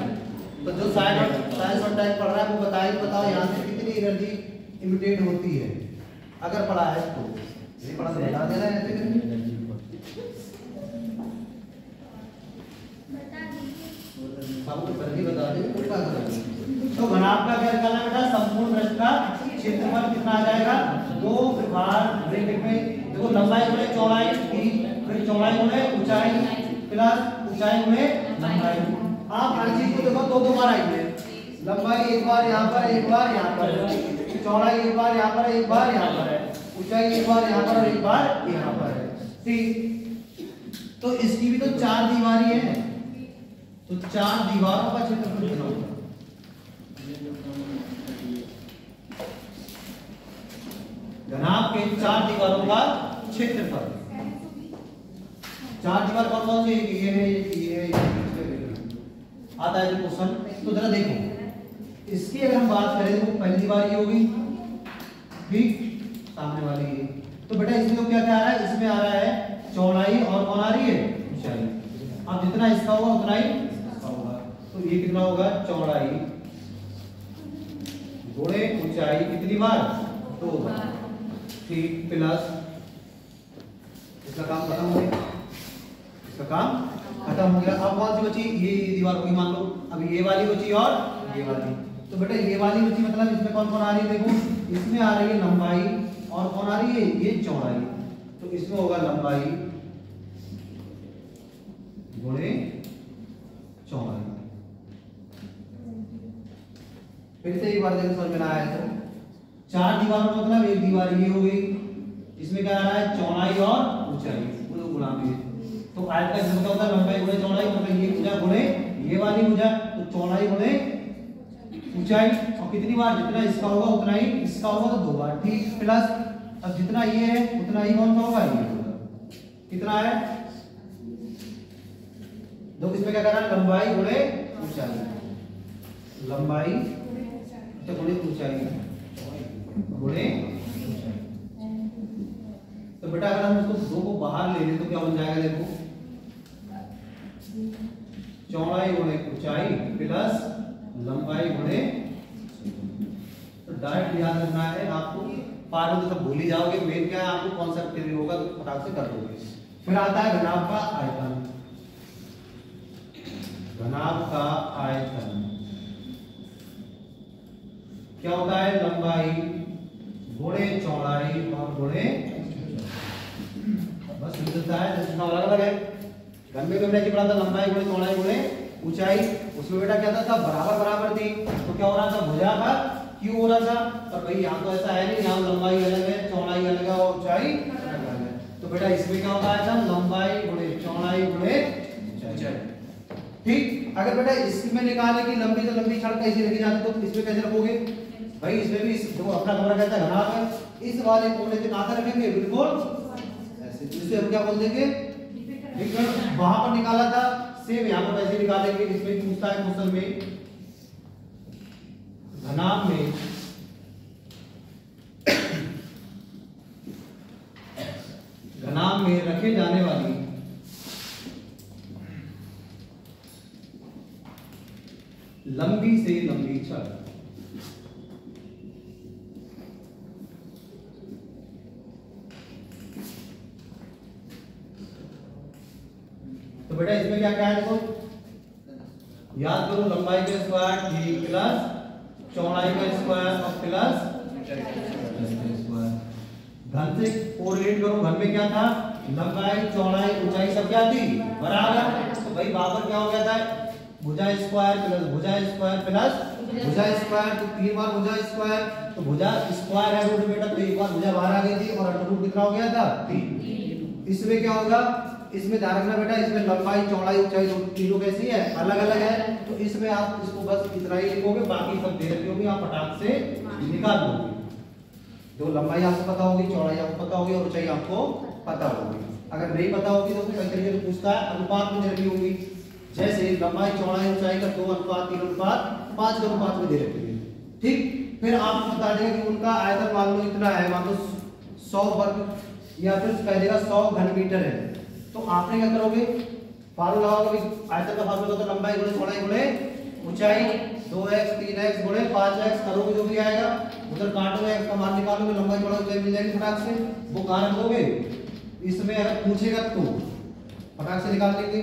तो जो साइंस और टेक पढ़ रहा है वो बताओ यहाँ से कितनी एनर्जी इमिटेट होती है, अगर पढ़ा है तो। ये पढ़ा तो बता देना है ऐसे करके। सबको पहले बता दें तो घनाभ का क्या निकालना बेटा? संपूर्ण वृत्त का क्षेत्रफल कितना आ जाएगा? 2 भाग ब्रैकेट में देखो, लंबाई गुणे चौड़ाई, फिर चौड़ाई गुणे ऊंचाई प्लस ऊंचाई गुणे लंबाई। आप हर चीज को देखो 2 बार आएंगे, लंबाई एक बार यहाँ पर, एक बार यहाँ पर, चौड़ाई एक बार यहाँ पर, एक बार यहाँ पर है, ऊंचाई एक बार यहाँ पर और एक बार यहाँ पर है। ठीक, तो इसकी भी तो 4 दीवारी है, तो 4 दीवारों का क्षेत्रफल कितना होगा? घनाभ के 4 दीवारों का क्षेत्रफल। 4 दीवार कौन कौन सी? ये है, ये है, आता है क्वेश्चन। तो जरा देखो, इसकी अगर हम बात करें तो पहली दीवार ये होगी, ठीक, सामने वाली ये। तो बेटा इसमें क्या क्या आ रहा है? इसमें आ रहा है चौड़ाई, और कौन आ रही है? ऊंचाई। अब जितना इसका होगा उतना ही इसका होगा, तो ये कितना होगा? चौड़ाई गुणे ऊंचाई, कितनी बार? 2 बार। ठीक, प्लस इसका काम खत्म हो गया, इसका काम खत्म हो गया। अब कौन सी बची? ये दीवार होगी मान लो, अब ये वाली बची और ये वाली। तो बेटा ये वाली बची, मतलब इसमें कौन कौन आ रही है? देखो, इसमें आ रही है लंबाई, और कौन आ रही है? ये चौड़ाई। तो इसमें होगा लंबाई गुणे चौड़ाई। फिर से एक बार देखो समझ में आया तो 4 दीवारों का मतलब एक दीवार ये हो गई, इसमें क्या आ रहा है? चौड़ाई और ऊंचाई, वो गुणा में। तो आयत का घन का होता है लंबाई गुणे चौड़ाई, मतलब ये भुजा गुणे ये वाली भुजा, तो चौड़ाई गुणे ऊंचाई। और कितनी बार? जितना इसका होगा उतना ही इसका होगा, तो 2 बार। ठीक, प्लस अब जितना ये है उतना ही कौन सा होगा? ये होगा। कितना है? तो इसमें क्या करना है? लंबाई गुणे ऊंचाई, लंबाई गुणे ऊंचाई गुणे। तो बेटा अगर हम इसको 2 को बाहर ले लें तो क्या बन जाएगा? देखो, चौड़ाई गुणे ऊंचाई प्लस लंबाई गुणे। तो डायरेक्ट याद रखना है आपको, पार में तो सब भूल ही जाओगे, मेन क्या है आपको कॉन्सेप्ट क्लियर होगा तो फटाक से कर दोगे। फिर आता है घनाभ का आयतन। घनाभ का आयतन क्या होता है? लंबाई गुणे चौड़ाई और गुणे, बस मिलता है, जिसका अलग अलग है। घर में हमने पढ़ा था लंबाई गुणे चौड़ाई गुणे ऊंचाई, उसमें बेटा क्या था सब बराबर बराबर थी, तो क्या हो रहा था भुजा का क्यों हो रहा था, पर भाई यहाँ तो ऐसा है नहीं, यहाँ लंबाई अलग है चौड़ाई अलग है और ऊंचाई अलग है, तो बेटा इसमें क्या होता है लंबाई गुणे चौड़ाई गुणे ऊंचाई। ठीक, अगर बेटा इसमें निकाले कि लंबी तो लंबी छड़ कैसे रखी जाती तो इसमें कैसे रखोगे भाई, इसमें भी देखो अपना कमरा कहता है घनाभ है, इस वाले कोने से कहां तक रखेंगे बिल्कुल ऐसे, जिसे हम क्या बोल देंगे विकर्ण। वहां पर निकाला था सेम यहां पर वैसे निकालेंगे, इसमें पूछता है क्वेश्चन में घनाभ में घनाभ में रखे जाने वाली लंबी से लंबी छड़, तो बेटा इसमें क्या क्या है देखो, याद करो लंबाई का स्क्वायर जी प्लस चौड़ाई का स्क्वायर और प्लस स्क्वायर, घन से कोरिलेट करो, घन में क्या था लंबाई चौड़ाई ऊंचाई सब क्या थी बराबर, तो भाई बराबर क्या हो गया था भुजा स्क्वायर प्लस भुजा स्क्वायर प्लस भुजा स्क्वायर, तो 3 बार भुजा स्क्वायर, तो भुजा स्क्वायर है रूट बेटा, तो एक बार भुजा बाहर आ गई थी और अंडर रूट कितना हो गया था 3। इसमें क्या होगा, इसमें ध्यान रखना बेटा, इसमें लंबाई चौड़ाई ऊंचाई तीनों कैसी है अलग अलग है, तो इसमें आप इसको बस इतना ही लिखोगे, बाकी सब दे रखी होगी आप फटाक से निकाल दोगे। जो लंबाई आपको पता होगी, चौड़ाई आपको पता होगी और ऊंचाई आपको पता होगी। अगर नहीं पता होगी तो कई तरीके से पूछता है, अनुपात में दे रखी होगी, जैसे लंबाई चौड़ाई ऊंचाई का 2:3:5 के अनुपात में दे रखी है। ठीक, फिर आपको बता देगा कि उनका आयतन मान लो इतना है, मान लो 100 वर्ग या फिर कह देगा 100 घन मीटर है, तो आपने क्या करोगे फार्मूला लगाओगे, आयतन का फार्मूला होता है लंबाई गुणे चौड़ाई गुणे ऊंचाई, 2x 3x गुणे 5x करोगे जो भी आएगा, उधर काटोगे x का मान निकालोगे, लंबाई चौड़ाई ऊंचाई मिल जाएगी फटाक से, वो कहां रख दोगे इसमें, अगर पूछेगा तो फटाक से निकाल लेंगे।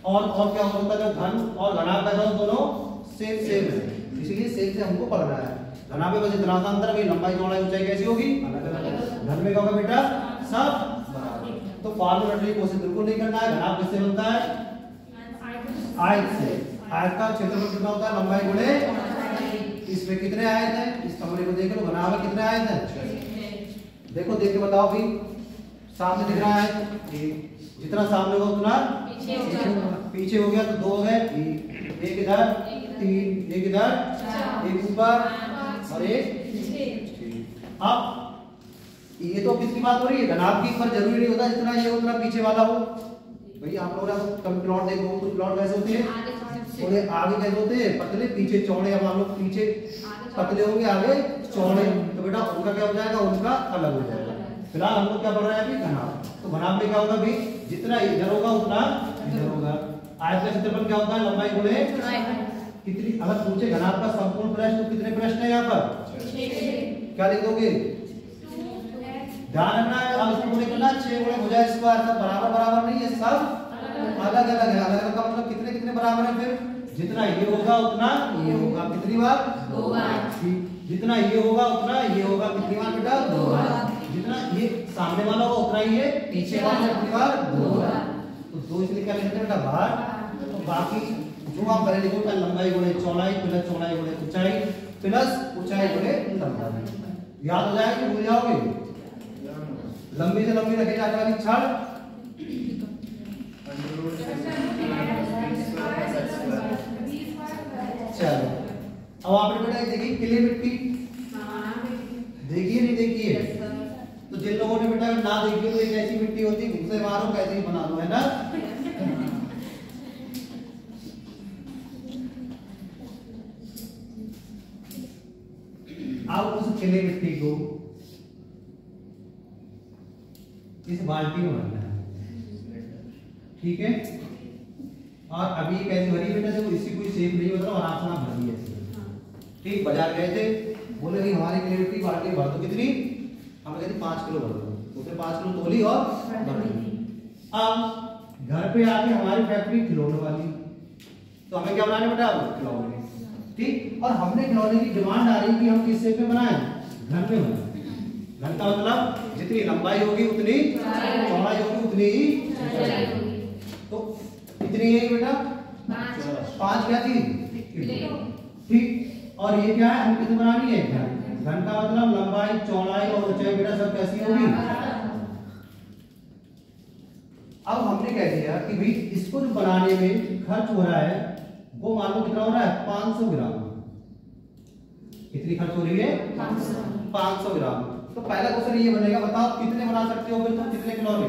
और क्या होता है जो घन और घनाभ का दोनों सेम है, इसलिए सेम से हमको पढ़ना है। घनाभ में बस इतना सा अंतर है, लंबाई चौड़ाई ऊंचाई कैसी होगी अलग अलग, घन में क्या होगा बेटा सब बराबर, तो फार्मूला की कोशिश बिल्कुल नहीं करना है। घनाभ किससे बनता है आयत से, आयत का क्षेत्रफल कितना होता है लंबाई गुणे, इसमें कितने आयत हैं, इस कमरे को देख लो, घनाभ में कितने आयत हैं, देखो देख के बताओ भी, सामने दिख रहा है जितना सामने होगा उतना पीछे हो गया, तो 2 हो गए, एक इधर 3, एक इधर, एक ऊपर और एक। अब ये तो किसकी बात हो रही है घनाभ की, पर जरूरी नहीं होता जितना ये उतना पीछे वाला हो। भाई आप लोगों ने कभी प्लॉट देखो, कुछ प्लॉट कैसे होते हैं थोड़े आगे कैसे होते हैं पतले, पीछे चौड़े, अब हम लोग पीछे पतले होंगे आगे चौड़े, तो बेटा उनका क्या हो जाएगा, उनका अलग हो जाएगा। फिलहाल हम लोग क्या पढ़ रहे हैं अभी घनाभ, तो घनाभ में क्या होगा भी जितना इधर होगा उतना इधर होगा। आयत का क्षेत्रफल क्या होता है लंबाई गुणे कितनी, अगर पूछे घनाभ का संपूर्ण प्रश्न तो कितने प्रश्न है यहाँ पर 6, क्या लिख दोगे ध्यान रखना है, अब इसको गुणे करना 6 गुणे भुजा स्क्वायर, सब बराबर बराबर नहीं है, सब अलग अलग है। अलग अलग का मतलब कितने कितने बराबर है, फिर जितना ये होगा उतना ये होगा, कितनी बार 2 बार, जितना ये होगा उतना ये होगा, कितनी बार बेटा 2 बार, जितना ये सामने वाला होगा उतना ही ये पीछे वाला कितनी बार 2 बार, तो 2 इसलिए क्या लिखते हैं बेटा बाहर, तो बाकी जो आप पहले लिखो लंबाई गुणे चौड़ाई प्लस चौड़ाई गुणे ऊंचाई प्लस ऊंचाई गुणे लंबाई, याद हो जाएगा कि भूल जाओगे। लंबी से लंबी रखी जाने वाली छड़, चलो अब आपने बेटा देखिए क्ले मिट्टी देखिए नहीं देखिए, तो जिन लोगों ने बेटा ना देखी हो तो एक ऐसी मिट्टी होती है, घुसे मारो कैसे ही बना दो, है ना। अब उस क्ले मिट्टी को इस बाल्टी में भरना है, ठीक है, और अभी कैसे भरी बेटा देखो, इसकी कोई शेप नहीं होता, आराम से आप भरिए ऐसे। ठीक, बाजार गए थे, बोले कि हमारी क्ले मिट्टी बाल्टी भर दो, कितनी, हमने कहती 5 किलो भर दो, उसने 5 किलो तोली और भर दी। अब घर पे आके हमारी फैक्ट्री खिलौने वाली, तो हमें क्या बनाने बेटा खिलौने, ठीक, और हमने खिलौने की डिमांड आ रही कि हम किस शेप में बनाएं, घर में बनाएं। घर का मतलब जितनी लंबाई होगी उतनी चौड़ाई होगी उतनी ही ऊंचाई होगी, तो कितनी है बेटा? 5 क्या चीज? ठीक। और ये क्या है, हम कितनी बनानी है? घन का मतलब लंबाई, चौड़ाई और ऊंचाई बेटा सब कैसी होगी? अब हमने कह दिया कि भाई इसको जो बनाने में खर्च हो रहा है वो मान लो कितना हो रहा है? 500 ग्राम। कितनी खर्च हो रही है? 500 ग्राम। तो पहला क्वेश्चन ये बनेगा, बताओ कितने बना सकते हो फिर तुम? कितने खिलौने?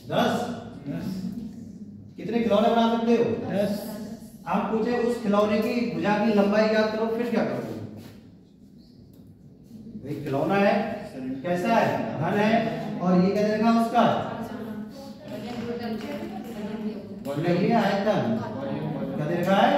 10। कितने खिलौने बना सकते हो? 10। आप पूछे उस खिलौने की भुजा की लंबाई ज्ञात करो, फिर क्या करोगे? भाई खिलौना है, कैसा है? घन है। और ये क्या देगा उसका? ये आयतन। क्या दे रखा है?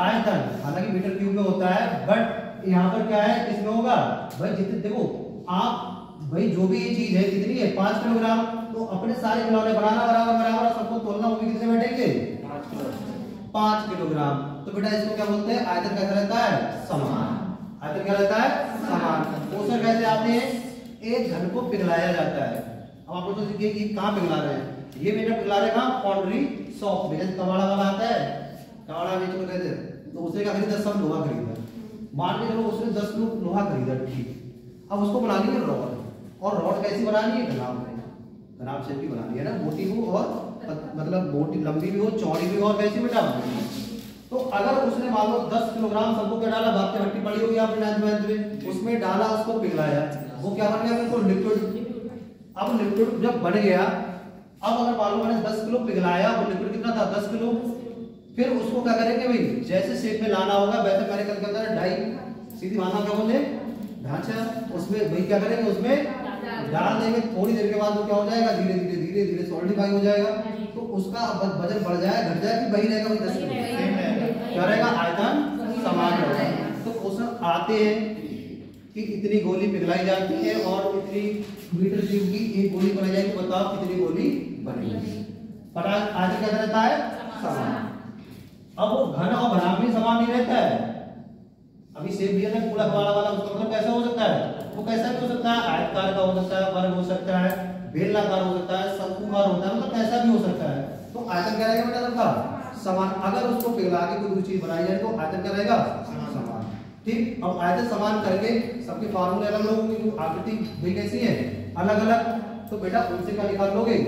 आयतन। हालांकि मीटर क्यूब में होता है, बट यहाँ पर क्या है, किसमें होगा? भाई जितने देखो आप, भाई जो भी ये चीज है कितनी है? 5 किलोग्राम। तो अपने सारे खिलौने बनाना बराबर बराबर, सबको तोलना, वो भी कितने बैठेंगे? 5 किलोग्राम। तो बेटा इसको क्या बोलते हैं? आयतन कैसा रहता है? समान। आयतन क्या रहता है? समान। पोषण कैसे आते हैं? एक घन को पिघलाया जाता है। अब आप लोग तो देखिए कि कहाँ पिघला रहे हैं? ये बेटा पिघला रहे कहाँ? पॉन्ड्री शॉप में। जैसे कबाड़ा वाला आता है, कबाड़ा बेच लो कहते हैं, तो उसने क्या खरीदा? सब लोहा खरीदा। मान के चलो उसने 10 किलो लोहा खरीदा, ठीक। अब उसको बनानी है रॉड। और रॉड कैसी बनानी है? घनाभ में, घनाभ शेप की बनानी है ना, मोटी हो और मतलब मोटी लंबी भी हो, चौड़ी भी हो, और कैसी बेटा? तो अगर उसने मान लो 10 किलोग्राम सबको क्या डाला? भाप की भट्टी पड़ी होगी आपने 9th में, उसमें डाला, उसको पिघलाया, वो क्या बन गया? बिल्कुल लिक्विड। अब लिक्विड जब बन गया, अब अगर मान लो मैंने 10 किलो पिघलाया, वो लिक्विड कितना था? 10 किलो। फिर उसको क्या करेंगे भाई? जैसे शेप में लाना होगा वैसे मैंने कल के अंदर डाई सीधी माना क्या बोले? ढांचा। उसमें भाई क्या करेंगे? उसमें डाल देंगे। थोड़ी देर के बाद वो क्या हो जाएगा? धीरे धीरे धीरे धीरे सॉलिडिफाई हो जाएगा। तो उसका वजन बढ़ जाए घट जाए कि वही रहेगा? वही 10 किलो। क्या रहेगा? आयतन समान रहेगा। तो क्वेश्चन आते हैं कि इतनी गोली पिघलाई जाती है और इतनी मीटर क्यूब की एक गोली बनाई जाएगी, बताओ कितनी गोली बनेगी? पर आज क्या रहता है? समान। अब वो घन और घनाभ भी समान नहीं रहता है। अभी सेब दिया था पूरा कबाड़ा वाला, उसका मतलब कैसा हो सकता है? वो कैसा भी हो सकता है, आयताकार का हो सकता है, वर्ग हो सकता है, बेलनाकार हो सकता है, शंकुकार होता है, मतलब कैसा भी हो सकता है। तो आयतन क्या रहेगा बेटा? सबका समान। अगर उसको पिघला के कोई दूसरी चीज बनाई जाए तो आयतन क्या रहेगा? समान। ठीक। अब आयतन समान करके सबके फार्मूले अलग अलग होंगे, आकृति भी कैसी है? अलग अलग। तो बेटा उनसे क्या निकाल लोगे?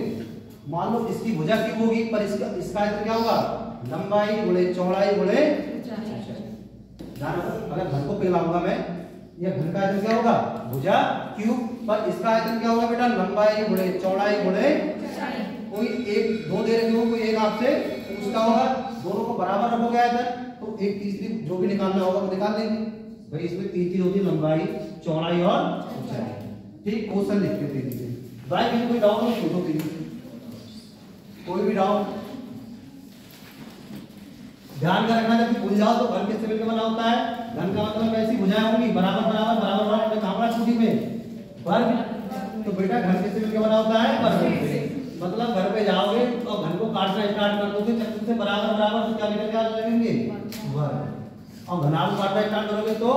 मान लो इसकी भुजा क्यूब होगी, पर इसका आयतन क्या होगा? लंबाई गुणे चौड़ाई गुणे ध्यान रखो, अगर घन को पिघलाऊंगा मैं, ये घन का आयतन क्या होगा? भुजा क्यूब। पर इसका आयतन क्या होगा बेटा? लंबाई गुणे चौड़ाई गुणे, कोई एक दो दे रखे हो, कोई एक आपसे उसका होगा, दोनों को बराबर रखोगे आयतन, तो एक तीसरी जो भी निकालना होगा वो निकाल लेंगे। भाई इसमें तीन चीज होती है, लंबाई, चौड़ाई और ऊंचाई। ठीक। क्वेश्चन लिखते थे दीजिए भाई, किसी कोई डाउट हो पूछो प्लीज, कोई भी डाउट। ध्यान का रखना, जब भूल जाओ तो घन किससे मिलकर बना होता है? घन का मतलब कैसी भुजाएं होंगी? बराबर बराबर बराबर बराबर। कहां पर छुट्टी में वर्ग। तो बेटा घन किससे मिलकर बना होता है? वर्ग से। मतलब घर पे जाओगे और घन को काटना स्टार्ट कर दोगे चक्कू से बराबर बराबर, तो क्या निकल के आ लगेंगे? वर्ग। और घनाभ को काटना स्टार्ट करोगे तो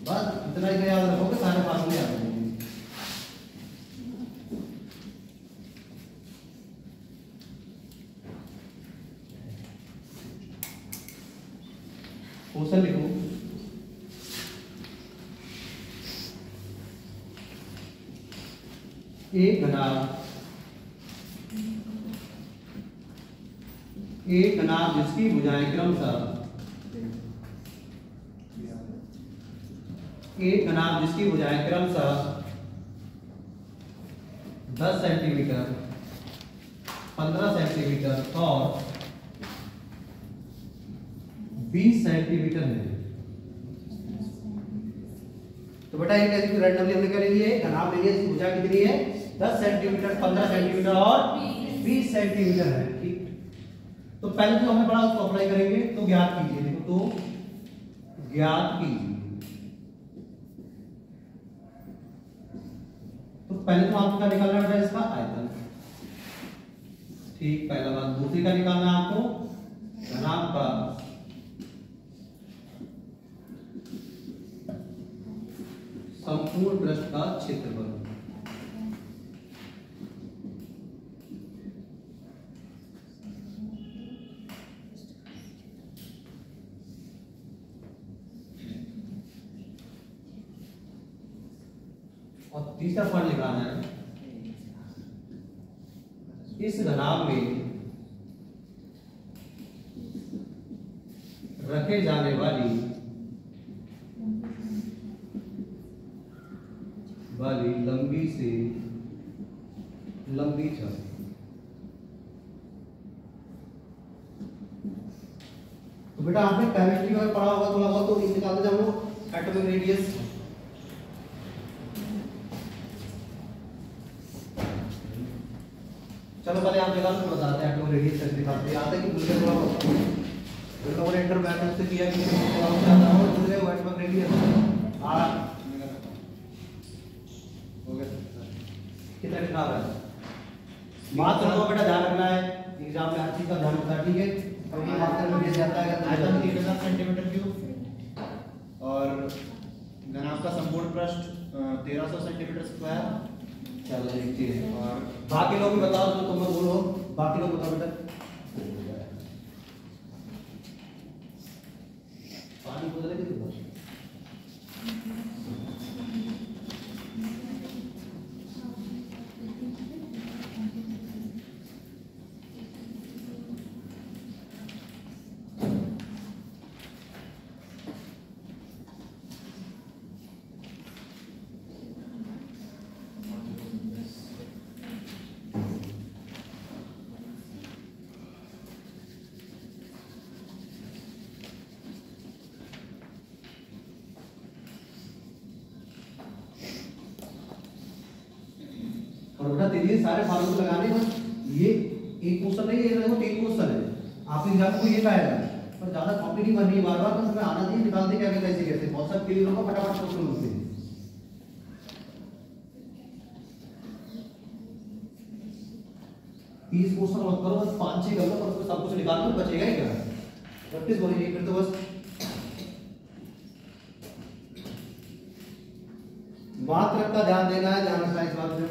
बस इतना ही याद रखोगे, सारे फार्मूले याद रहेंगे। क्वेश्चन लिखो, एक घनाभ जिसकी भुजाएं क्रमशः एक घनाभ जिसकी भुजाएं क्रमशः 10 सेंटीमीटर, 15 सेंटीमीटर और 20 सेंटीमीटर है। तो बेटा ये कैसे रैंडमली हमने कर लिए? घनाभ ले लिया, इसकी भुजा कितनी है? 10 सेंटीमीटर, 15 सेंटीमीटर और 20 सेंटीमीटर है। ठीक। तो पहले जो हमें पढ़ा उसको अप्लाई करेंगे। तो ज्ञात कीजिए, देखो तो ज्ञात कीजिए। तो पहले तो आपको क्या निकालना बेटा? इसका आयतन। ठीक, पहला बात। दूसरी का निकालना है आपको घनाभ का संपूर्ण पृष्ठ का क्षेत्रफल। और तीसरा पॉइंट निकालना है, इस घनाभ में रखे जाने वाली लंबी से लंबी छड़। तो बेटा आपने केमिस्ट्री में पढ़ा होगा थोड़ा बहुत, तो निकालते जाओ लोग एटॉमिक रेडियस। चलो पहले आप निकालो तो बताते हैं एटॉमिक रेडियस कैसे निकालते हैं। याद है कि दूसरे थोड़ा बहुत तो लोगों ने इंटरब्रेट से किया कि आप जानना हो दूसरे एटॉमिक रेडियस आर हो गया कितना निकाल रहा है। बात करो बेटा, ध्यान रखना है एग्जाम में हर चीज का ध्यान रखना है, ठीक है। क्योंकि मात्रा में दिया जाता है आयतन 3000 सेंटीमीटर क्यूब और घनाभ का संपूर्ण पृष्ठ 1300 सेंटीमीटर स्क्वायर। चलो एक चीज है। और बाकी लोग भी बताओ, जो तुम लोग बोलो, बाकी लोग बताओ बेटा। पानी बोतल कितनी बोतल? और बेटा दीजिए सारे फार्मूले लगाने, बस ये एक क्वेश्चन नहीं है, देखो तीन क्वेश्चन है। आप एग्जाम को ये कहेगा पर ज्यादा कॉपी नहीं करनी है बार बार, बस हमें आना चाहिए, निकाल दे क्या कैसे कैसे बहुत सब क्लियर होगा, फटाफट क्वेश्चन होते हैं। तीस क्वेश्चन मत करो, बस 5-6 कर लो, पर उसमें सब कुछ निकाल लो, बचेगा ही क्या। प्रैक्टिस होनी चाहिए फिर तो बस। मात्रक का ध्यान देना है, ध्यान रखना है इस बात में।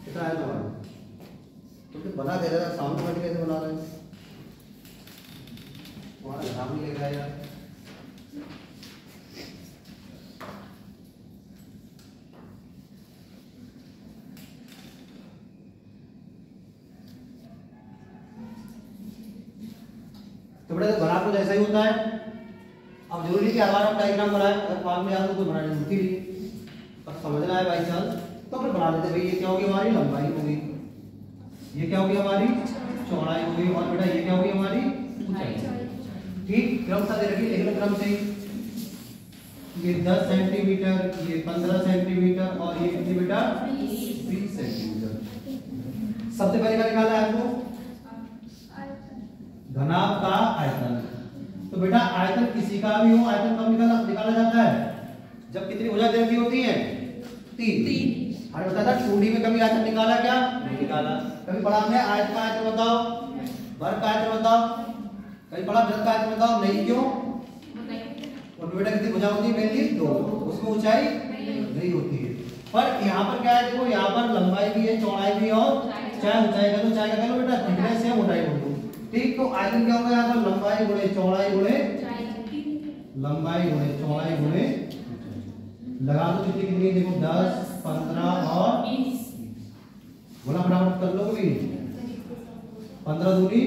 कितना है तुम्हारा? तो बना दे रहा है, सामने वाले कैसे बना रहे हैं? तुम्हारा ध्यान नहीं लग रहा है यार। तो बेटा बना तो जैसा ही होता है। अब जरूरी कि हर बार हम डायग्राम बनाए, अगर फॉर्म में याद हो तो बनाने की जरूरत नहीं, पर समझना है बाई चांस तो फिर बना लेते। भाई ये क्या होगी, हमारी लंबाई होगी, ये क्या होगी, हमारी चौड़ाई होगी, और बेटा ये क्या होगी, हमारी ऊंचाई। ठीक, क्रम सा दे रखी, लिख लो क्रम से। ये 10 सेंटीमीटर, ये 15 सेंटीमीटर और ये कितनी बेटा 20 सेंटीमीटर। सबसे पहले क्या निकाला है आपको? घनाभ का आयतन। तो बेटा आयतन किसी का भी हो, आयतन कब निकाला जाता है? जब कितनी भुजा दे रखी होती है? 3। हमने बताया था 2D में कभी आयतन निकाला क्या? नहीं निकाला। कभी पढ़ा हमने आयत का आयतन बताओ, वर्ग का आयतन बताओ, कभी पढ़ा वृत्त का आयतन बताओ? नहीं, क्यों? और बेटा कितनी भुजा होती है? मेनली 2, उसमें ऊंचाई नहीं होती है। पर यहाँ पर क्या है, देखो यहाँ पर लंबाई भी है, चौड़ाई भी है, और चाहे ऊंचाई का लो चाहे क्या लो बेटा, थिकनेस है, मोटाई बोल दो। ठीक, तो आयतन क्या होगा यहाँ पर? लंबाई गुणे चौड़ाई गुणे लंबाई गुणे चौड़ाई गुणे लगा दो कितनी कितनी, देखो 10, 15 और 20। बोला फटाफट कर लो भी। 15 दूनी।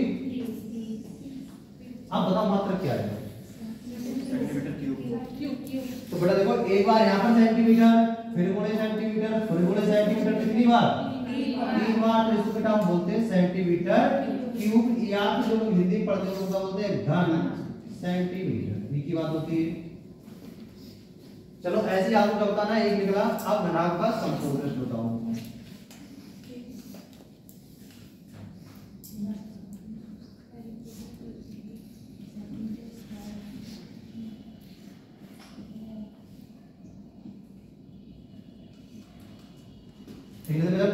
अब बताओ मात्रा क्या है? Centimetre cube. तो बेटा देखो एक बार यहाँ पर सेंटीमीटर, फिर गुणे सेंटीमीटर, फिर गुणे सेंटीमीटर, कितनी बार? 3 बार। तो इसको बेटा हम बोलते हैं सेंटीमीटर क्यूब, या फिर जो लोग हिंदी पढ़ते हैं उसको बोलते हैं घन सेंटीमीटर। ये की बात होती है। चलो ऐसे आपको क्या बताना है, एक निकला। अब घनाभ का संपूर्ण पृष्ठ बताओ।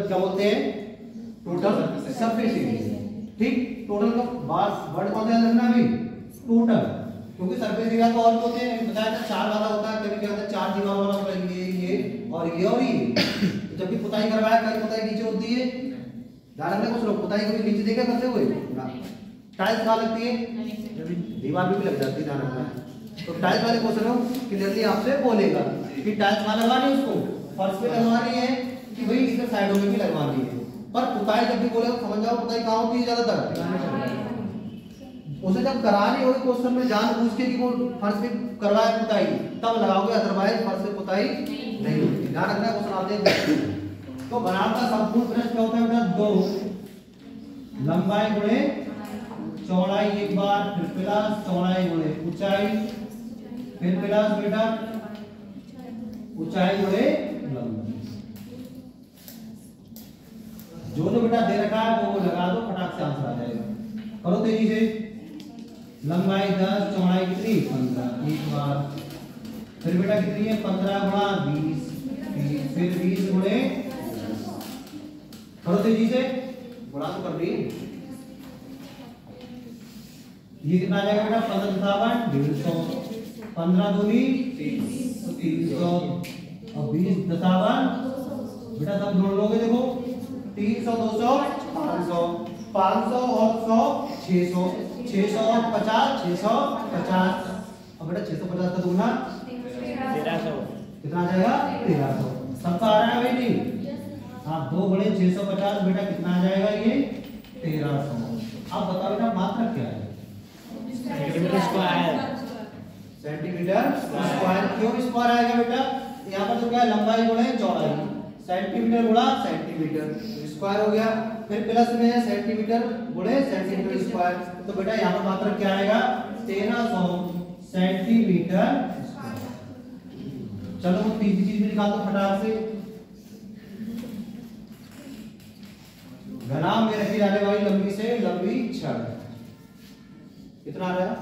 क्या बोलते हैं? Total surface area. ठीक, टोटल का वर्ड कौन सा याद रखना है? टोटल, क्योंकि सरफेस एरिया तो और होते हैं, बताया था 4 वाला होता है, कभी क्या होता है 4 दीवार वाला होता है, ये और ये और ये। तो जब भी पुताई करवाया, कहीं पुताई नीचे होती है, ध्यान रखना। कुछ लोग पुताई कभी नीचे देखा करते हुए, टाइल्स कहाँ लगती है? दीवार भी लग जाती है, ध्यान रखना। तो टाइल्स वाले क्वेश्चन क्लियरली आपसे बोलेगा। कि टाइल्स कहाँ लगवानी है उसको, फर्श पे लगवानी है कि भाई इधर साइडों में भी लगवानी है। पर पुताई जब भी बोले तो समझ जाओ पुताई कहाँ होती है ज्यादातर, उसे जब करानी होगी क्वेश्चन में जानबूझ के कि वो फर्श पे करवाए पुताई तब लगाओगे, अदरवाइज फर्श पे पुताई नहीं होती। ध्यान रखना क्वेश्चन आते हैं। तो बनाम का संपूर्ण प्रश्न क्या होता है बेटा, 2 लंबाई गुणे चौड़ाई एक बार, फिर प्लस चौड़ाई गुणे ऊंचाई, फिर प्लस बेटा ऊंचाई गुणे लंबाई। जो जो बेटा दे रखा है वो लगा दो, फटाक से आंसर आ जाएगा। करो तेजी से। लंबाई 10, चौड़ाई कितनी 15 एक बार, फिर बेटा कितनी है 15 गुणा 20, फिर 20 गुणे, करो तेजी से, गुणा तो कर रही है। ये कितना आ जाएगा बेटा 15 दशावन 150, 15 दूनी 300 और 20 दशावन बेटा सब जोड़ लोगे, देखो 300 200 500, 500 और 100 600, 600 और 50 650। अब बेटा 650 का दूना 1300 कितना आ जाएगा 1300। सबका आ रहा है भाई नहीं, हाँ 2 बड़े 650 बेटा कितना आ जाएगा ये 1300। अब बताओ बेटा मात्रक क्या है, सेंटीमीटर स्क्वायर। Centimetre square. क्यों स्क्वायर आएगा बेटा, यहाँ पर तो क्या है लंबाई गुणे चौड़ाई, सेंटीमीटर गुणा सेंटीमीटर स्क्वायर हो गया, फिर प्लस में है सेंटीमीटर गुणे सेंटीमीटर स्क्वायर। तो बेटा यहाँ पर मात्रक क्या आएगा 1300 सेंटीमीटर। चलो वो तीसरी चीज भी निकाल दो फटाक से। घनाभ में रखी जाने वाली लंबी से लंबी छड़ कितना आ रहा है,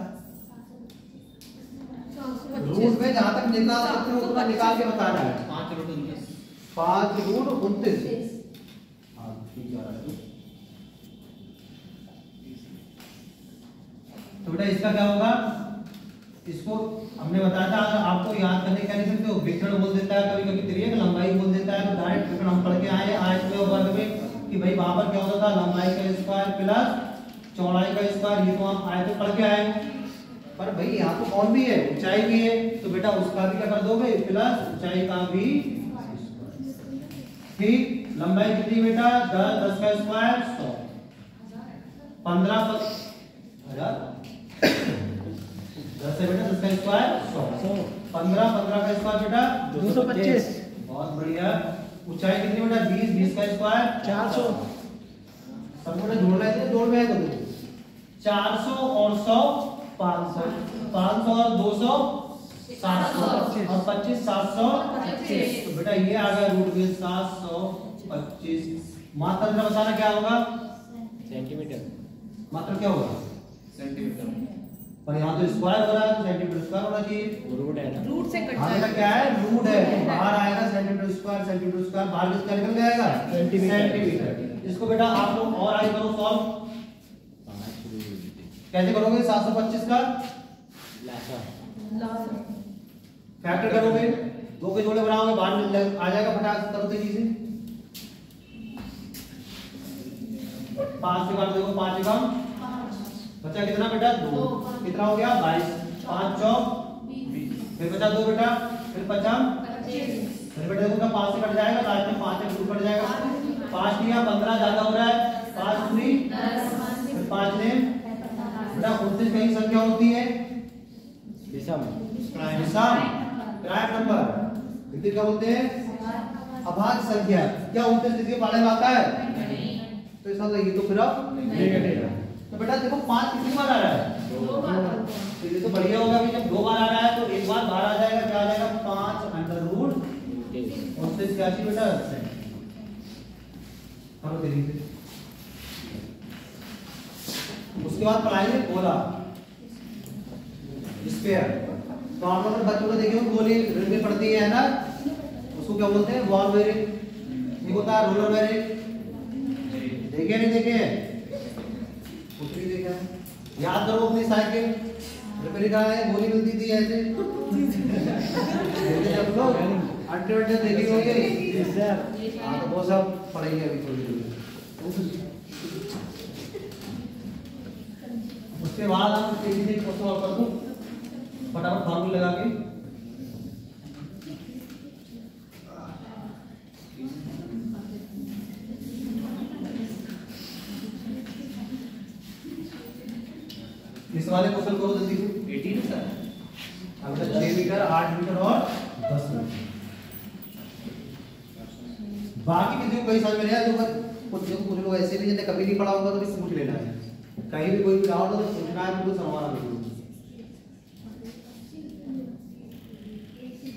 रूट में जहां तक निकाल सकते हो उतना निकाल के बताना है। 5 रूट 29, 5 रूट 29। हाँ ठीक आ रहा है। तो बेटा इसका क्या होगा, इसको हमने बताया था आपको याद करने क्या लिख सकते हो, विकर्ण बोल देता है कभी कभी त्रियक, लंबाई बोल देता है। तो डायरेक्ट विकर्ण हम पढ़ के आए आयत में वर्ग में कि भाई वहां पर क्या होता था लंबाई का स्क्वायर प्लस चौड़ाई का स्क्वायर, ये तो आप आयत में पढ़ के आए। पर भाई यहाँ तो कौन भी है ऊंचाई भी है, तो बेटा उसका भी क्या कर दोगे प्लस ऊंचाई का भी। ठीक, लंबाई कितनी बेटा 10, 10 का स्क्वायर 100, 15 1000 10 से बेटा 10 का स्क्वायर 100, 15 15 का स्क्वायर बेटा 225। बहुत बढ़िया। ऊंचाई कितनी बेटा 20, 20 का स्क्वायर 400। सब बेटा जोड़ना है, जोड़ में है तो 400 और 100 500, 500 और 200 700 और 25 725। तो बेटा ये आ गया रूट में 725। मात्रा जरा बताना क्या होगा, सेंटीमीटर। मात्रा क्या होगा सेंटीमीटर। पर यहाँ तो स्क्वायर हो रहा है तो सेंटीमीटर स्क्वायर होना चाहिए। रूट है ना, रूट से कट हाँ बेटा क्या है रूट है, तो बाहर आएगा सेंटीमीटर स्क्वायर बाहर कितना निकल जाएगा सेंटीमीटर। इसको बेटा आप लोग और आगे करो सॉल्व, कैसे करोगे 725 का फैक्टर करोगे, 2 के जोड़े बनाओगे बाहर में आ जाएगा फटाक करो तेजी से। 5 से काट देखो 5 एकम बचा कितना बेटा 2, कितना हो गया 22, 5 चौक 20, फिर बचा 2 बेटा, फिर 50 फिर बेटा देखो 5 से कट जाएगा लास्ट में 5 से कट जाएगा, 5 लिया 15 ज्यादा हो रहा है, 5 दूनी 10, फिर 5 ने बेटा 29 कई संख्या होती है विषम। प्राइम नंबर इसे क्या बोलते हैं अभाज्य संख्या। क्या 29 इसके पाले में आता है, तो इसका मतलब ये तो फिर अब नेगेटिव है। तो बेटा देखो 5 कितनी बार आ रहा है 2 बार। तो ये तो बढ़िया होगा कि जब 2 बार आ रहा है तो एक बार बाहर आ जाएगा, क्या आ जाएगा 5 अंडर रूट 29 क्या चाहिए बेटा करो तेजी से। उसके बाद पढ़ाएंगे गोला स्फीयर। तो आप लोगों ने बच्चों को देखे हो गोली रिंग में पड़ती है ना, उसको क्या बोलते हैं बॉल बेयरिंग, एक होता है रोलर बेयरिंग। देखे नहीं देखे कुछ नहीं देखा, याद करो अपनी साइकिल रिपेयर कहाँ है, गोली मिलती थी ऐसे जब लोग अट्टे अट्टे देखे होंगे। हाँ तो वो सब पढ़ेंगे अभी थोड़ी देर। उसके बाद हम तेजी से क्वेश्चन और कर दूं फटाफट फार्मूला लगा के। इस वाले क्वेश्चन करो जल्दी से। 18 सर। अब बेटा 6 मीटर 8 मीटर और 10 मीटर। बाकी किसी को कहीं समझ में नहीं आया तो कुछ लोग ऐसे भी जिन्हें कभी नहीं पढ़ा होगा तो भी पूछ लेना है, कहीं भी कोई भी डाउट हो तो पूछना है, बिल्कुल समाधान बिल्कुल।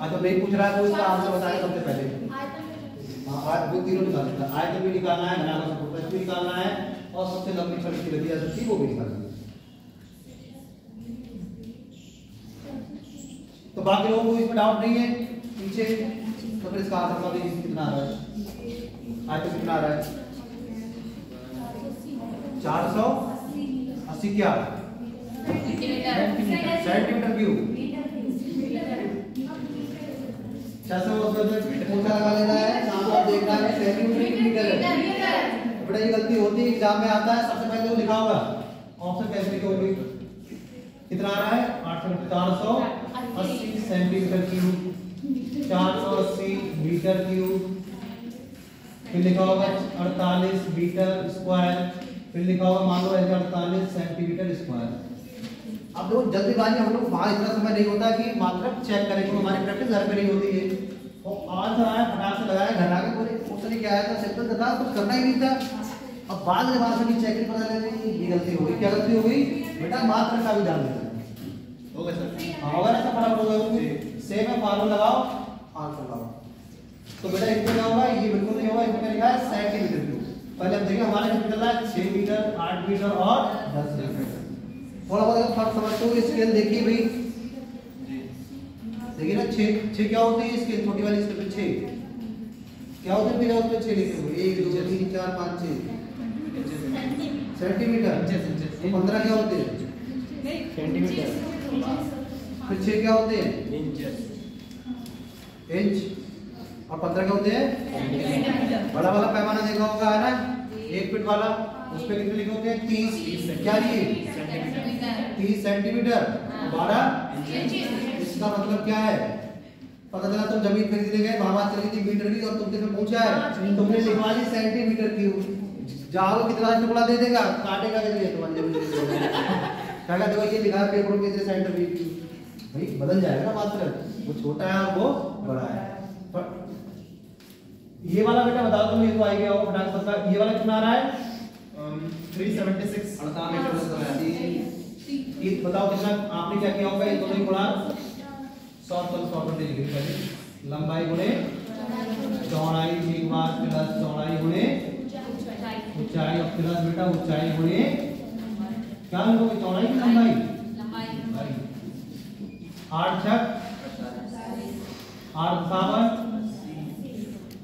तो नहीं पूछ रहा है तो इसका आंसर बताएं सबसे पहले। हाँ, वो तीनों निकाल सकता है, आयतन भी निकालना है, घनाभ का समरूप भी निकालना है और सबसे लंबी छड़ी की लगी जा सकती है वो भी निकालना है। तो बाकी लोगों को इसमें डाउट नहीं है पीछे, तो फिर इसका आंसर का भी कितना आ रहा है, आयतन कितना आ रहा है 480 क्या सेंटीमीटर क्यूब। 680 मीटर लगा लेना है, सामने आप देखना है सेंटीमीटर मीटर है। बड़ा ये गलती होती है एग्जाम में आता है, सबसे पहले वो लिखा होगा ऑप्शन कैसे लिखोगे, कितना आ रहा है 480 सेंटीमीटर क्यूब, 480 मीटर क्यूब, फिर लिखा होगा 48 मीटर स्क्वायर, फिर लिखा होगा मान लो 48 सेंटीमीटर स्क्वायर। अब देखो जल्दीबाजी हम लोग वहां इतना समय नहीं होता कि मात्रा चेक करें, क्योंकि हमारी प्रैक्टिस घर पे नहीं होती है। और आंसर आया फटाक से लगाया, घर आके पूरे क्वेश्चन ही क्या आया था, सिंपल था, कुछ करना ही नहीं था। अब बाद में वहां से भी चेक नहीं पता लगे ये गलती हो गई, क्या गलती हो गई बेटा, मात्रा का भी ध्यान देना होगा सर। हाँ होगा ना सर, फटाफट होगा, सेम है फार्मूला लगाओ आंसर लगाओ। तो बेटा इसमें क्या होगा, ये बिल्कुल नहीं होगा, इसमें क्या लिखा है सेंटीमीटर क्यूब। पहले हम देखिए हमारे कितना चल रहा है 6 मीटर 8 मीटर और 10 मीटर। थोड़ा बहुत फर्क समझते हो, स्केल देखिए भाई, देखिए ना 6 क्या होती है स्केल, छोटी वाली स्केल पे 6 क्या होते हैं, फिर उसमें 6 लिखे हुए 1 2 3 4 5 6 सेंटीमीटर। 15 क्या होते हैं सेंटीमीटर, फिर 6 क्या होते हैं इंच, और 15 क्या होते हैं बड़ा वाला पैमाना देखा होगा है ना 1 फीट वाला, उस पे कितने लिखे होते हैं 30 क्या लिए 30 सेंटीमीटर 12 इसका मतलब क्या है, पता चला तुम जमीन खरीदने गए, वहां बात चली थी मीटर की और तुमसे पूछा है, तुमने लिखवा ली सेंटीमीटर क्यूब, जाओगे कितना टुकड़ा दे देगा, काटेगा कैसे तुम्हारी जमीन क्या कहते हो, ये लिखा है पेपरों में सेंटीमीटर क्यूब, भाई बदल जाएगा ना मात्रा, वो छोटा है और वो बड़ा है। ये वाला बेटा बताओ तुम, ये तो आई गया होगा फटाक से बता, ये वाला कितना आ रहा है 376 मीटर स्क्वायर। ये बताओ कितना आपने क्या किया होगा, ये दोनों ही गुणा 100 पर लिख लीजिए पहले, लंबाई गुणे चौड़ाई एक बार प्लस चौड़ाई गुणे ऊंचाई, और प्लस बेटा ऊंचाई गुणे क्या लिखोगे चौड़ाई की लंबाई 8 छक 8 7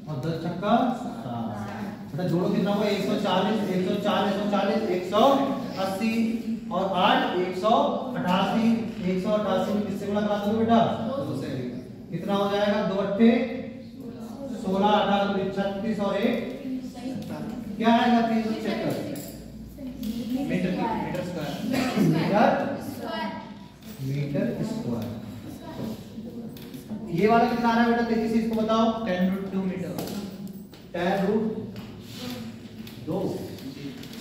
और 10 छक्का 7, बेटा जोड़ो कितना होगा 140 140 140 180 और 8 188 188 में किससे गुणा करा दोगे बेटा 2 से, कितना हो जाएगा 2 अट्ठे 16 18 36 और 1 क्या आएगा 376 मीटर स्क्वायर। ये वाला कितना आ रहा है बेटा, देखिए से इसको बताओ 10√2 मीटर 10√2।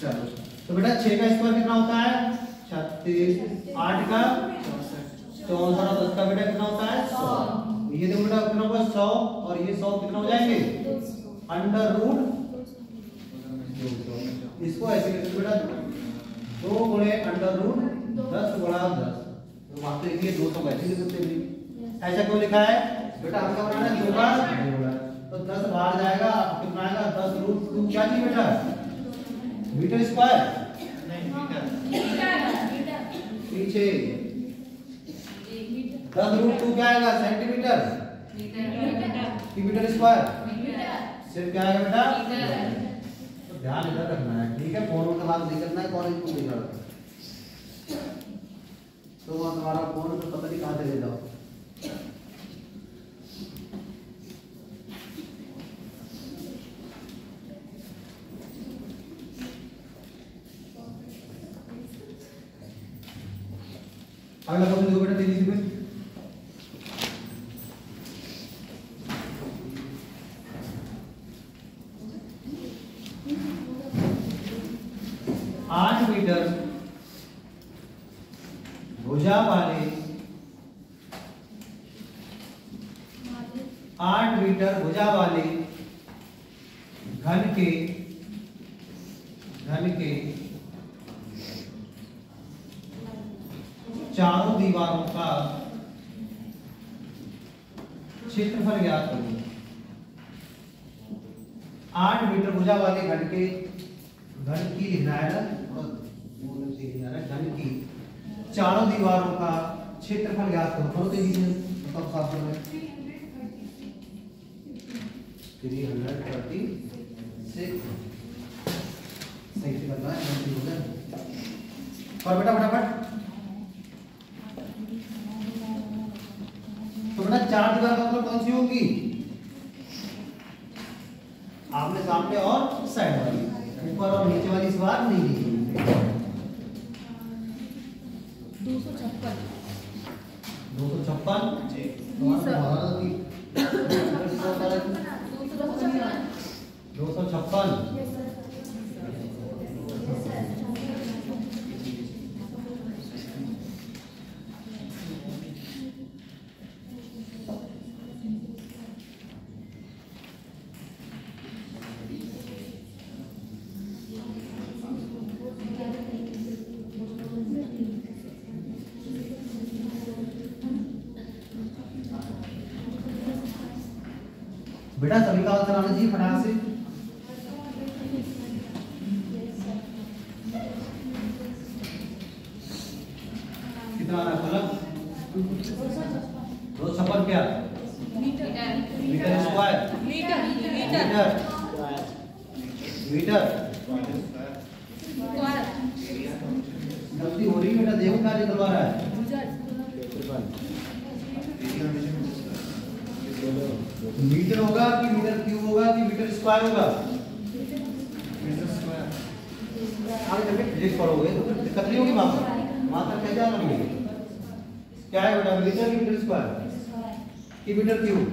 चलो तो बेटा 6 का स्क्वायर कितना होता है 36, 8 का 64 और 10 का बेटा कितना होता है 100। ये देखो बेटा कितना होगा 100 और ये 100 कितना हो जाएंगे √2। इसको ऐसे लिखो बेटा 2 गुणे √10 गुणा 10, तो वहां पे ये 200 ऐसे लिख सकते हैं। ऐसा क्यों लिखा है बेटा, हमका बनाना है 2 का जोड़ा, तो 10 बाहर जाएगा, कितना आएगा 10√2 क्या जी बेटा मीटर स्क्वायर पीछे 10√2 क्या आएगा सेंटीमीटर की मीटर स्क्वायर सिर्फ क्या आएगा बेटा, तो ध्यान इधर रखना है ठीक है, फोन का बात नहीं करना है, कॉलेज को नहीं करना तो वहाँ तुम्हारा फोन तो पता नहीं कहाँ से ले जाओ। अगला क्वेश्चन देखो बेटा तेजी से, 8 मीटर भुजा वाले 8 मीटर भुजा वाले घन के चारों दीवारों का क्षेत्रफल ज्ञात करो। 8 मीटर भुजा वाले घन की लिखना है ना, घन की चारों दीवारों का क्षेत्रफल ज्ञात करो। थोड़ा तेजी से मतलब साफ करो। 336 सही से करना है। और बेटा फटाफट। तो बेटा चार दीवार का मतलब कौन सी होगी? आमने सामने और साइड वाली, ऊपर और नीचे वाली इस बार नहीं लिखी। 256 जी। 256 बेटा सभी का आंसर आना चाहिए फटाक से। कितना आना कलम? 256 क्या? Metre square. मीटर गलती हो रही है बेटा, देखो क्या निकलवा रहा है। मीटर होगा कि मीटर क्यूब होगा कि मीटर स्क्वायर होगा? Metre square. आगे जब फिजिक्स पढ़ोगे तो फिर दिक्कत नहीं होगी। वहां तक क्या जाना होगी? क्या है बेटा, मीटर की मीटर स्क्वायर की मीटर क्यूब?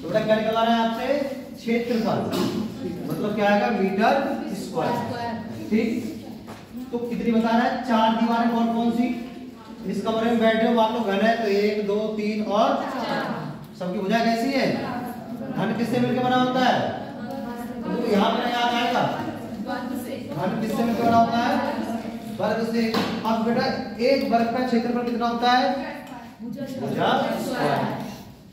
तो बेटा क्या निकलवा रहा है आपसे? क्षेत्रफल। मतलब क्या आएगा? Metre square. ठीक, तो कितनी बता रहा है? 4 दीवारें कौन कौन सी? इस कमरे में बैठे हो मान लो घन है तो 1 2 3 और 4। सबकी भुजा कैसी है? घन किससे मिलकर बना होता है? तो यहाँ पे याद आएगा घन किससे मिलकर बना होता है? वर्ग से। अब बेटा एक वर्ग का क्षेत्रफल कितना होता है? भुजा स्क्वायर।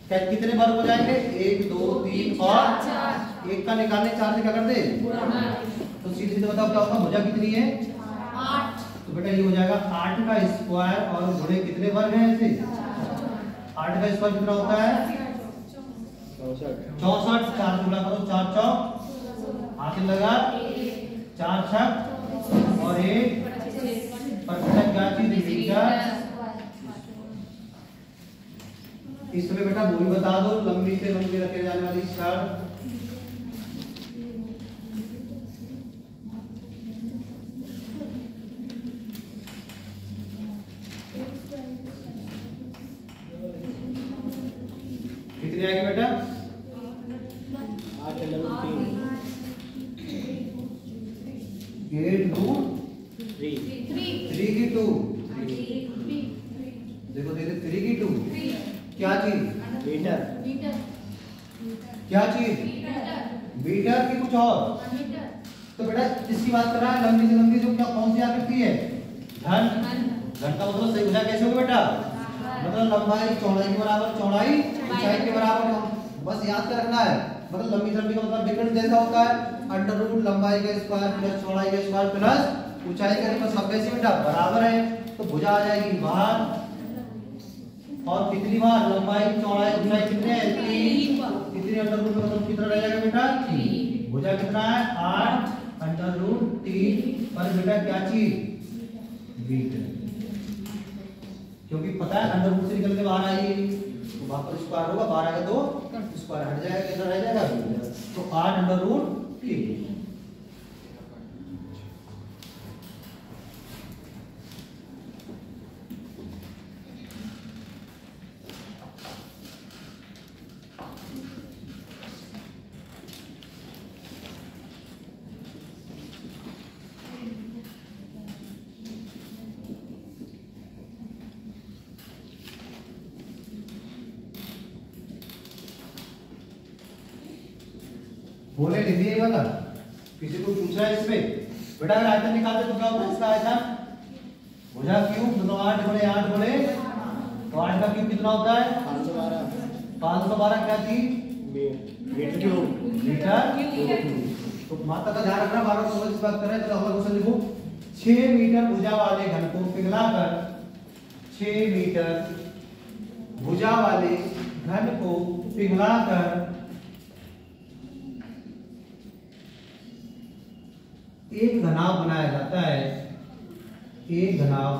क्या कितने वर्ग हो जाएंगे? 1 2 3 और 4। एक का निकालने 4 से क्या कर दे? तो सीधे सीधे बताओ क्या होगा? भुजा कितनी है? 8। तो बेटा ये हो जाएगा 8 का स्क्वायर और गुणे कितने वर्ग हैं ऐसे? 8 का स्क्वायर कितना होता है? 64। 4 गुणा करो, 4 चौक हाथ लगा, 4 छक और 1 परफेक्ट क्या चीज? मीटर। इसमें बेटा वो भी बता दो, लंबी से लंबी रखे जाने वाली शर्त। कितनी आएगी बेटा? 8 11 3 8 2 3 3 की 2। देखो देखो 3 की 2 क्या चीज? मीटर। क्या चीज? मीटर की कुछ और? तो बेटा इसकी बात कर रहा है लंबी से लंबी जो क्या कौन सी आकृति है? घन। घन का मतलब सही भुजा कैसे होगी बेटा? मतलब लंबाई चौड़ाई के बराबर चौड़ाई, ऊंचाई के बराबर। बस याद कर रखना है। मतलब लंबी से लंबी का मतलब विकर्ण जैसा होता है, अंडर रूट लंबाई का स्क्वायर प्लस चौड़ाई का स्क्वायर प्लस ऊंचाई का स्क्वायर, सब कैसे बेटा? बराबर है। तो भुजा आ जाएगी बाहर। और कितनी बार? लंबाई चौड़ाई ऊंचाई कितने हैं? 3। कितनी अंडर रूट मतलब कितना रह जाएगा बेटा? 3। भुजा कितना है? 8 अंडर रूट 3 पर बेटा क्या चीज? मीटर। क्योंकि पता है अंडर रूट से निकल के बाहर आएगी तो वहां पर स्क्वायर होगा, बाहर आएगा तो स्क्वायर हट जाएगा, कितना रह जाएगा? तो 8 अंडर रूट 3। बोले नहीं ये वाला किसी को पूछ रहा है इसमें बेटा अगर आयतन निकालते तो क्या होता है इसका आयतन भुजा क्यूब दोनों 8 गुणे 8 गुणे तो 8 का क्यूब कितना होता है 512 क्या थी मीटर तो मात्रा का ध्यान रखना बार बार इस बात कर रहे हैं तो अगला क्वेश्चन लिखो 6 मीटर भुजा वाले घन को पिघलाकर 6 मीटर भुजा वाले घन को पिघलाकर एक घनाभ बनाया जाता है एक घनाभ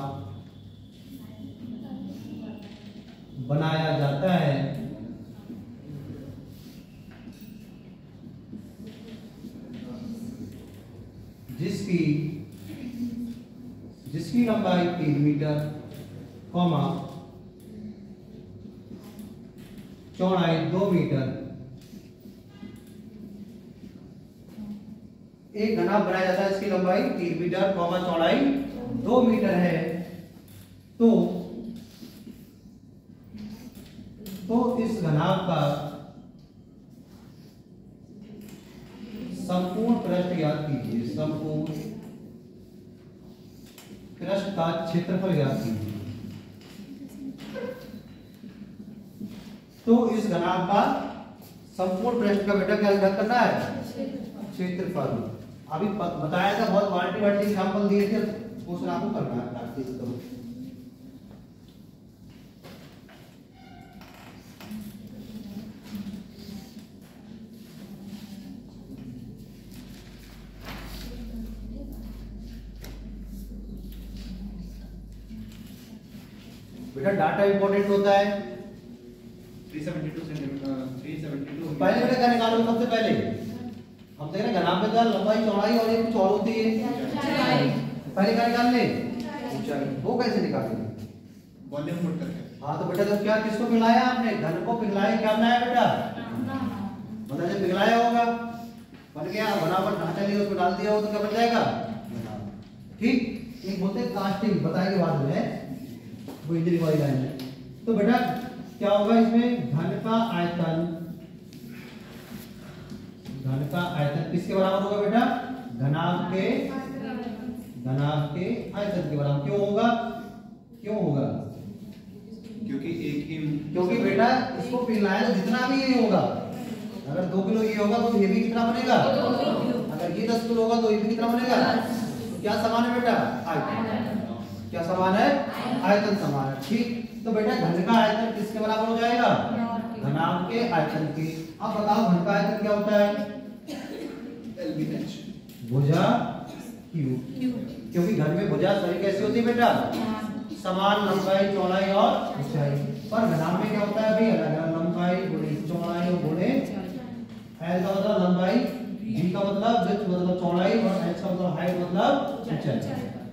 बनाया जाता है जिसकी लंबाई 3 मीटर कॉमा चौड़ाई 2 मीटर एक घनाभ बनाया जाता है इसकी लंबाई 3 मीटर कॉमा चौड़ाई 2 मीटर है तो इस घनाभ का संपूर्ण पृष्ठ याद कीजिए संपूर्ण पृष्ठ का क्षेत्रफल याद कीजिए तो इस घनाभ का संपूर्ण पृष्ठ का बेटा क्या याद करना है क्षेत्रफल अभी बताया था बहुत बाल्टी एग्जांपल दिए थे क्वेश्चन आपको करना है प्रैक्टिस करो बेटा डाटा इंपॉर्टेंट होता है 372 सेंटीमीटर 372 पहले बेटा क्या निकालो सबसे पहले हम देख रहे हैं घनाभ में क्या लंबाई चौड़ाई और एक कुछ और होती है पहले क्या निकाल ले ऊंचाई वो कैसे निकालेंगे वॉल्यूम पुट करके हाँ तो बेटा तो क्या किसको पिघलाया आपने घन को पिघलाया क्या बनाया बेटा मतलब जब पिघलाया होगा बन गया बराबर ढांचा लिया उसको डाल दिया हो तो क्या बन जाएगा ठीक एक बोलते हैं कास्टिंग बताएंगे बाद में वो इंजीनियरिंग वाली लाइन है तो बेटा क्या होगा इसमें घन का आयतन किसके बराबर होगा बेटा घनाभ के आयतन के बराबर क्यों होगा क्योंकि बेटा इसको पिघलाया तो जितना भी ये होगा अगर 2 किलो ये होगा तो ये भी कितना बनेगा अगर ये 10 किलो होगा तो ये भी कितना बनेगा तो क्या समान है बेटा आयतन क्या समान है आयतन समान है ठीक तो बेटा घन का आयतन किसके बराबर हो जाएगा घनाभ के आयतन के अब बताओ घन का आयतन क्या होता है LBH भुजा क्यूब क्योंकि घन में भुजा सभी कैसी होती है बेटा समान लंबाई चौड़ाई और ऊंचाई पर घनाभ में क्या होता है अभी अलग अलग लंबाई गुणे चौड़ाई और गुणे L का मतलब लंबाई G का मतलब विड्थ मतलब चौड़ाई और H का मतलब हाइट मतलब ऊंचाई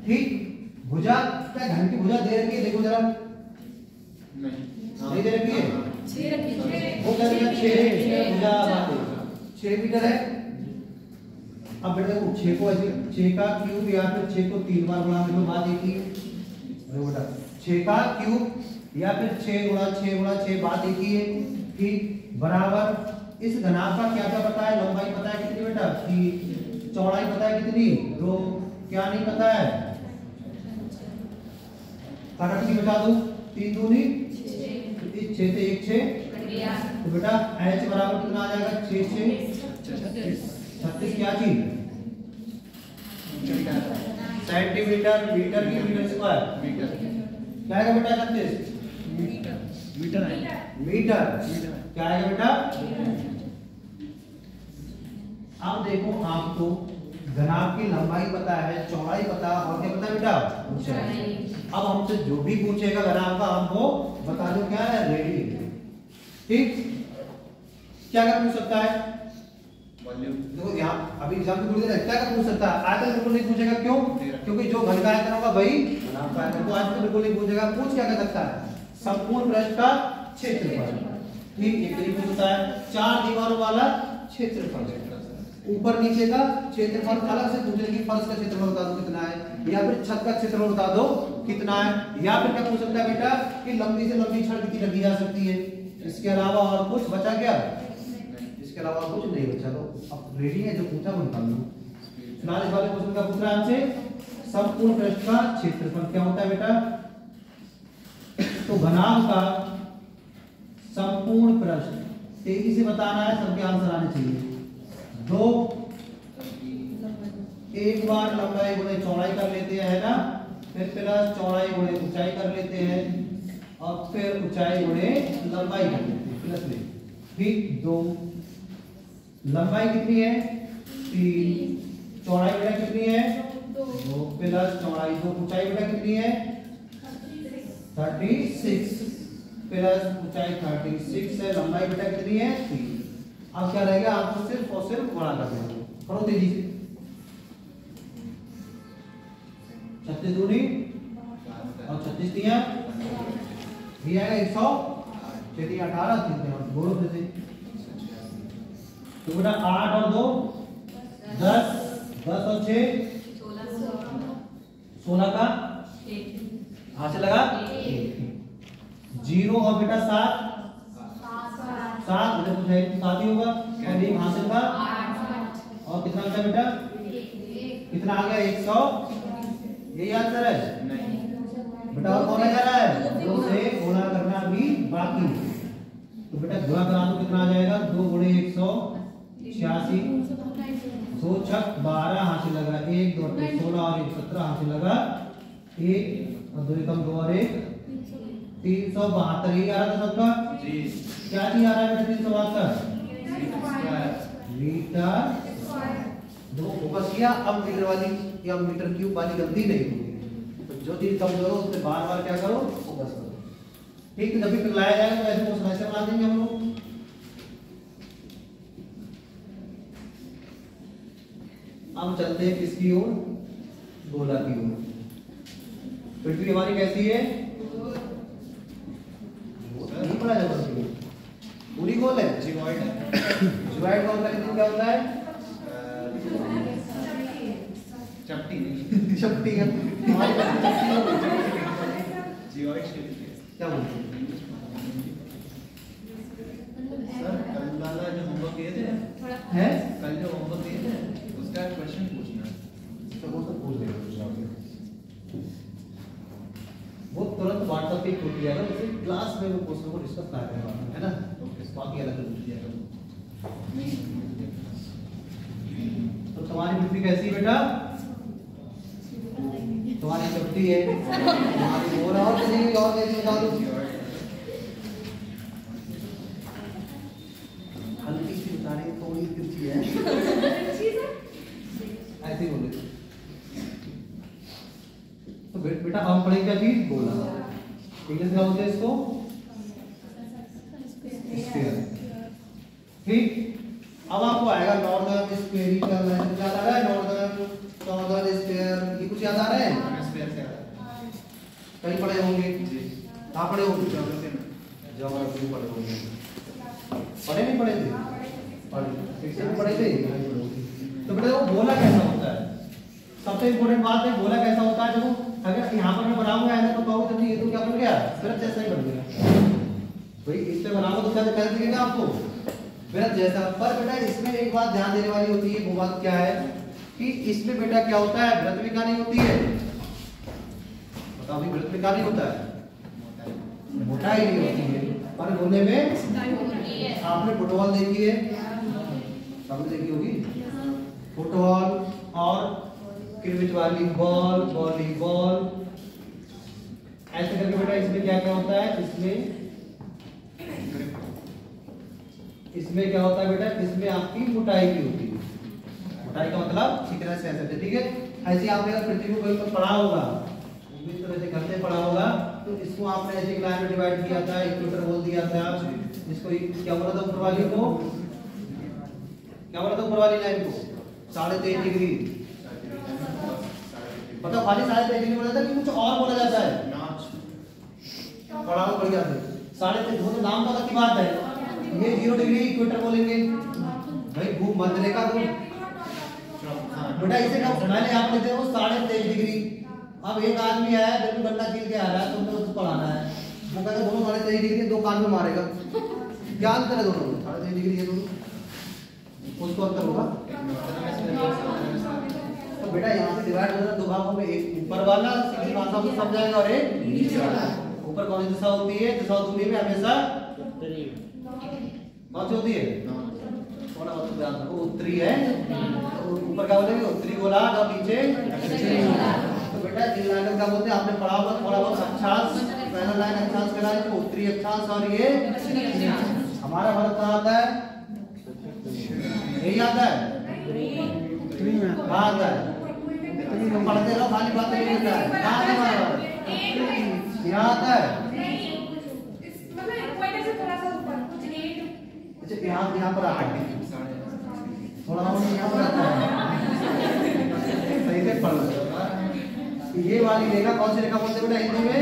ठीक भुजा क्या घन की भुजा दे रखी है देखो जरा नहीं दे रखी है वो करेगा 6 भुजा 6 मीटर है अब बेटा देखो 6 को ऐसे 6 का क्यूब या फिर 6 को 3 बार गुणा करो बात एक ही अरे बेटा 6 का क्यूब या फिर 6 गुणा 6 बात एक ही है ठीक बराबर इस घनाभ का क्या क्या पता है लंबाई पता है कितनी बेटा 3 चौड़ाई पता है कितनी 2 क्या नहीं पता है काटा बता दो 3 दूनी 6 से 1 6 तो बेटा h बराबर कितना आ जाएगा 6 से 36 क्या चीज सेंटीमीटर मीटर की मीटर स्क्वायर मीटर क्या आएगा बेटा 36 मीटर मीटर क्या आएगा बेटा अब देखो आपको घनाभ की लंबाई पता है चौड़ाई पता और क्या पता है बेटा ऊंचाई अब हमसे जो भी पूछेगा घनाभ का हमको बता दो क्या है रेडियन ठीक क्या कर पूछ सकता है वॉल्यूम देखो यहाँ अभी एग्जाम में थोड़ी देर क्या कर पूछ सकता है आयतन बिल्कुल नहीं पूछेगा क्यों क्योंकि जो घन का आयतन होगा वही घनाभ का आयतन तो आयतन बिल्कुल नहीं पूछेगा पूछ क्या कर सकता है संपूर्ण पृष्ठ का क्षेत्रफल ठीक एक तरीके पूछता है 4 दीवारों वाला क्षेत्रफल ऊपर नीचे का क्षेत्रफल अलग से पूछने की फर्श का क्षेत्रफल बता दो कितना है या फिर छत का क्षेत्रफल बता दो कितना है या फिर क्या पूछ सकता है बेटा कि लंबी से लंबी छड़ कितनी लगी जा सकती है इसके अलावा और कुछ बचा क्या इसके अलावा कुछ नहीं बचा। तो अब रेडी है, जो पूछा वो निकाल लो। फिलहाल इस वाले क्वेश्चन का पूछ रहा है हमसे संपूर्ण पृष्ठ का क्षेत्रफल क्या होता है बेटा। तो घनाभ का संपूर्ण पृष्ठ तेजी से बताना है, सबके आंसर आने चाहिए। दो एक बार लंबाई गुणे चौड़ाई कर लेते हैं, है ना, फिर प्लस चौड़ाई गुणे ऊंचाई कर लेते हैं, और फिर ऊंचाई गुणे लंबाई कर लेते हैं, प्लस में। ठीक, दो लंबाई कितनी है 3, चौड़ाई बेटा कितनी है 2, प्लस चौड़ाई 2, ऊंचाई बेटा कितनी है 36, प्लस ऊंचाई 36 है, लंबाई बेटा कितनी है 3। अब क्या रहेगा, आपको सिर्फ और सिर्फ गुणा कर देना। करो तेजी से। 36 दूनी और 36 दिया ये आएगा 100, 6 18 3 बोलो फिर से। तो बेटा 8 और 2 10, 10 और 6 16 का हाथ से लगा 0 और बेटा 7 बेटा कुछ है 7 ही होगा, और 1 हासिल का, और कितना बचा बेटा कितना आ गया 100। यही आंसर है बेटा। और कौन जा रहा है 2 से गुणा करना भी बाकी। तो बेटा गुणा करा दो, कितना आ जाएगा 2 गुणे 186, 2 छक 12 हासिल लगा 1 2 16 और 1 17 हासिल लगा 1 और 2 कम 2 और 1 372। यही आ रहा था सबका जी। क्या नहीं आ रहा है बेटा 372 मीटर। दो फोकस किया। अब मीटर वाली या मीटर क्यूब वाली गलती नहीं होगी। तो जो चीज कमजोर हो उससे बार बार क्या करो, फोकस करो। ठीक है, जब भी पिघलाया जाएगा तो ऐसे को समस्या बना देंगे हम लोग। हम चलते हैं किसकी ओर, गोला की ओर। पृथ्वी हमारी कैसी है, नहीं पड़ा जबरदस्ती पूरी गोल है, जियोइड है। जियोइड का मतलब क्या होता है, चपटी चपटी है हमारी जियोइड क्या बोलते हैं सर। कल वाला जो होमवर्क दिए थे है, कल जो होमवर्क दिए थे उसका क्वेश्चन पूछना है, तो वो तो पूछ लेगा वो तुरंत व्हाट्सएप पे पूछ लिया जैसे क्लास में वो क्वेश्चन को डिस्कस कर रहे हैं, है ना, तो बाकी अलग से पूछ लिया। तो तुम्हारी पृथ्वी कैसी है बेटा, तुम्हारी चपटी है, तुम्हारी और कैसी बता दो। हल्की सी बता रही, थोड़ी तिरछी है, ऐसे बोले। तो बेटा हम पढ़ेंगे क्या चीज, गोला। इंग्लिश में क्या बोलते हैं इसको, स्फीयर। ठीक, अब आपको आएगा नॉर्दर्न स्फेरिकल, क्या आ रहा है नॉर्दर्न, साउदर्न स्फीयर, ये कुछ याद आ रहा है, स्फीयर से आ रहा है। कहीं पढ़े होंगे जी, कहाँ पढ़े होंगे, ज्योग्राफी में, ज्योग्राफी में पढ़े होंगे। पढ़े नहीं पढ़े थे, पढ़े थे। तो बेटा वो गोला कैसा होता है, सबसे इम्पोर्टेंट बात है गोला कैसा होता है। देखो अगर यहाँ पर मैं बनाऊंगा ऐसा तो कहोगे तो ये तो क्या बन गया, सिर्फ जैसा ही बन गया। भाई इस पे बनाऊंगा तो क्या कर देगा आपको, सिर्फ जैसा। पर बेटा इसमें एक बात ध्यान देने वाली होती है, वो बात क्या है कि इसमें बेटा क्या होता है, वृत्तविका नहीं होती है। बताओ भाई, वृत्तविका नहीं होता है, मोटाई नहीं होती है। पर गोले में आपने फुटबॉल देखी है, सबने देखी होगी फुटबॉल, और क्रिकेट वाली बॉल, वॉलीबॉल, ऐसे करके बेटा इसमें क्या क्या होता है, इसमें क्या होता है बेटा, इसमें आपकी मोटाई की होती है। मोटाई का मतलब थिकनेस ऐसे, ठीक है। ऐसे आपने अगर पृथ्वी को कहीं पर पढ़ा होगा, इस तरह से घर से पढ़ा होगा, तो इसको आपने ऐसे लाइन में डिवाइड किया था, इक्वेटर बोल दिया था इसको। क्या बोला था ऊपर वाली को, क्या बोला था ऊपर वाली लाइन को 23.5 डिग्री। मतलब खाली 23.5 डिग्री बोला था कि कुछ और बोला जाता है, पढ़ाओ बढ़िया से। 23.5 वो तो नाम वाला की बात है, ये 0 डिग्री इक्वेटर बोलेंगे भाई, भूमध्य मध्य रेखा को बेटा इसे क्या पहले आप लेते हो 23.5 डिग्री। अब एक आदमी आया बिल्कुल गन्ना छील के आ रहा है, तुमने उसको पढ़ाना है, वो कहता दोनों 23.5 डिग्री, दो कान में मारेगा। क्या अंतर है दोनों में, 23.5 डिग्री है दोनों, उसको अंतर होगा। तो बेटा यहाँ से डिवाइड होगा दो भागों में, एक ऊपर वाला सीधी भाषा में समझाएगा और एक नीचे वाला। ऊपर कौन सी दिशा होती है? दिशा दूरी में हमेशा कौन सी होती है? थोड़ा बहुत ध्यान रखो, उत्तरी है। तो ऊपर क्या बोलेंगे? उत्तरी गोलार्ध और नीचे दक्षिणी गोलार्ध। तो बेटा इन लाइनों का बोलते हैं, आपने पढ़ा होगा थोड़ा बहुत अक्षांश, पहला लाइन अक्षांश कहलाता है, उत्तरी अक्षांश और ये हमारा भारत कहाँ आता है? यही आता है, कहाँ आता है? पढ़ते रहो, खाली बातें नहीं होता है। कहाँ आता है हमारा भारत? यहाँ आता है। अच्छा यहाँ पर आता है, थोड़ा और यहाँ पर आता है। सही से पढ़ लो। ये वाली रेखा कौन सी रेखा बोलते हैं बेटा हिंदी में?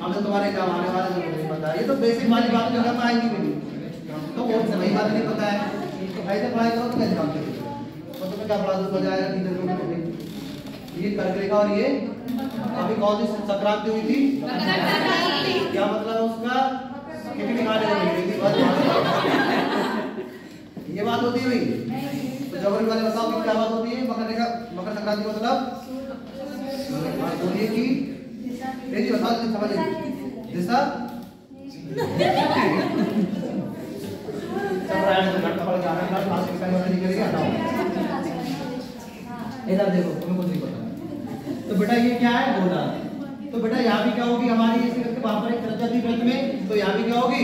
अब तो तुम्हारे काम आने वाले लोगों को नहीं पता है, ये तो बेसिक वाली बात जो हम आएंगी भी नहीं, तो वो सही बात नहीं पता है। तो ऐसे पढ़ाई करो तो कैसे जानते हो? तो तुम्हें क्या पढ़ा दो बजाय टीचर को? ये कर्क रेखा और ये अभी कौन सी संक्रांति हुई थी? क्या मतलब उसका? कितनी खाने को मिली थी? ये बात होती है भाई। तो ज्योग्राफी वाले बताओ कि क्या बात होती है? मकर रेखा, मकर संक्रांति मतलब बोलिए कि तेजी बताओ, समझिए दिशा चल रहा है तो घंटा पड़ जाना है, क्लास में करने वाली निकल गया। हटाओ इधर देखो, तुम्हें कुछ नहीं पता। तो बेटा ये क्या है? गोला। तो बेटा यहाँ भी क्या होगी हमारी? ऐसे करके वहां पर एक त्रिज्या थी वृत्त में, तो यहाँ भी क्या होगी?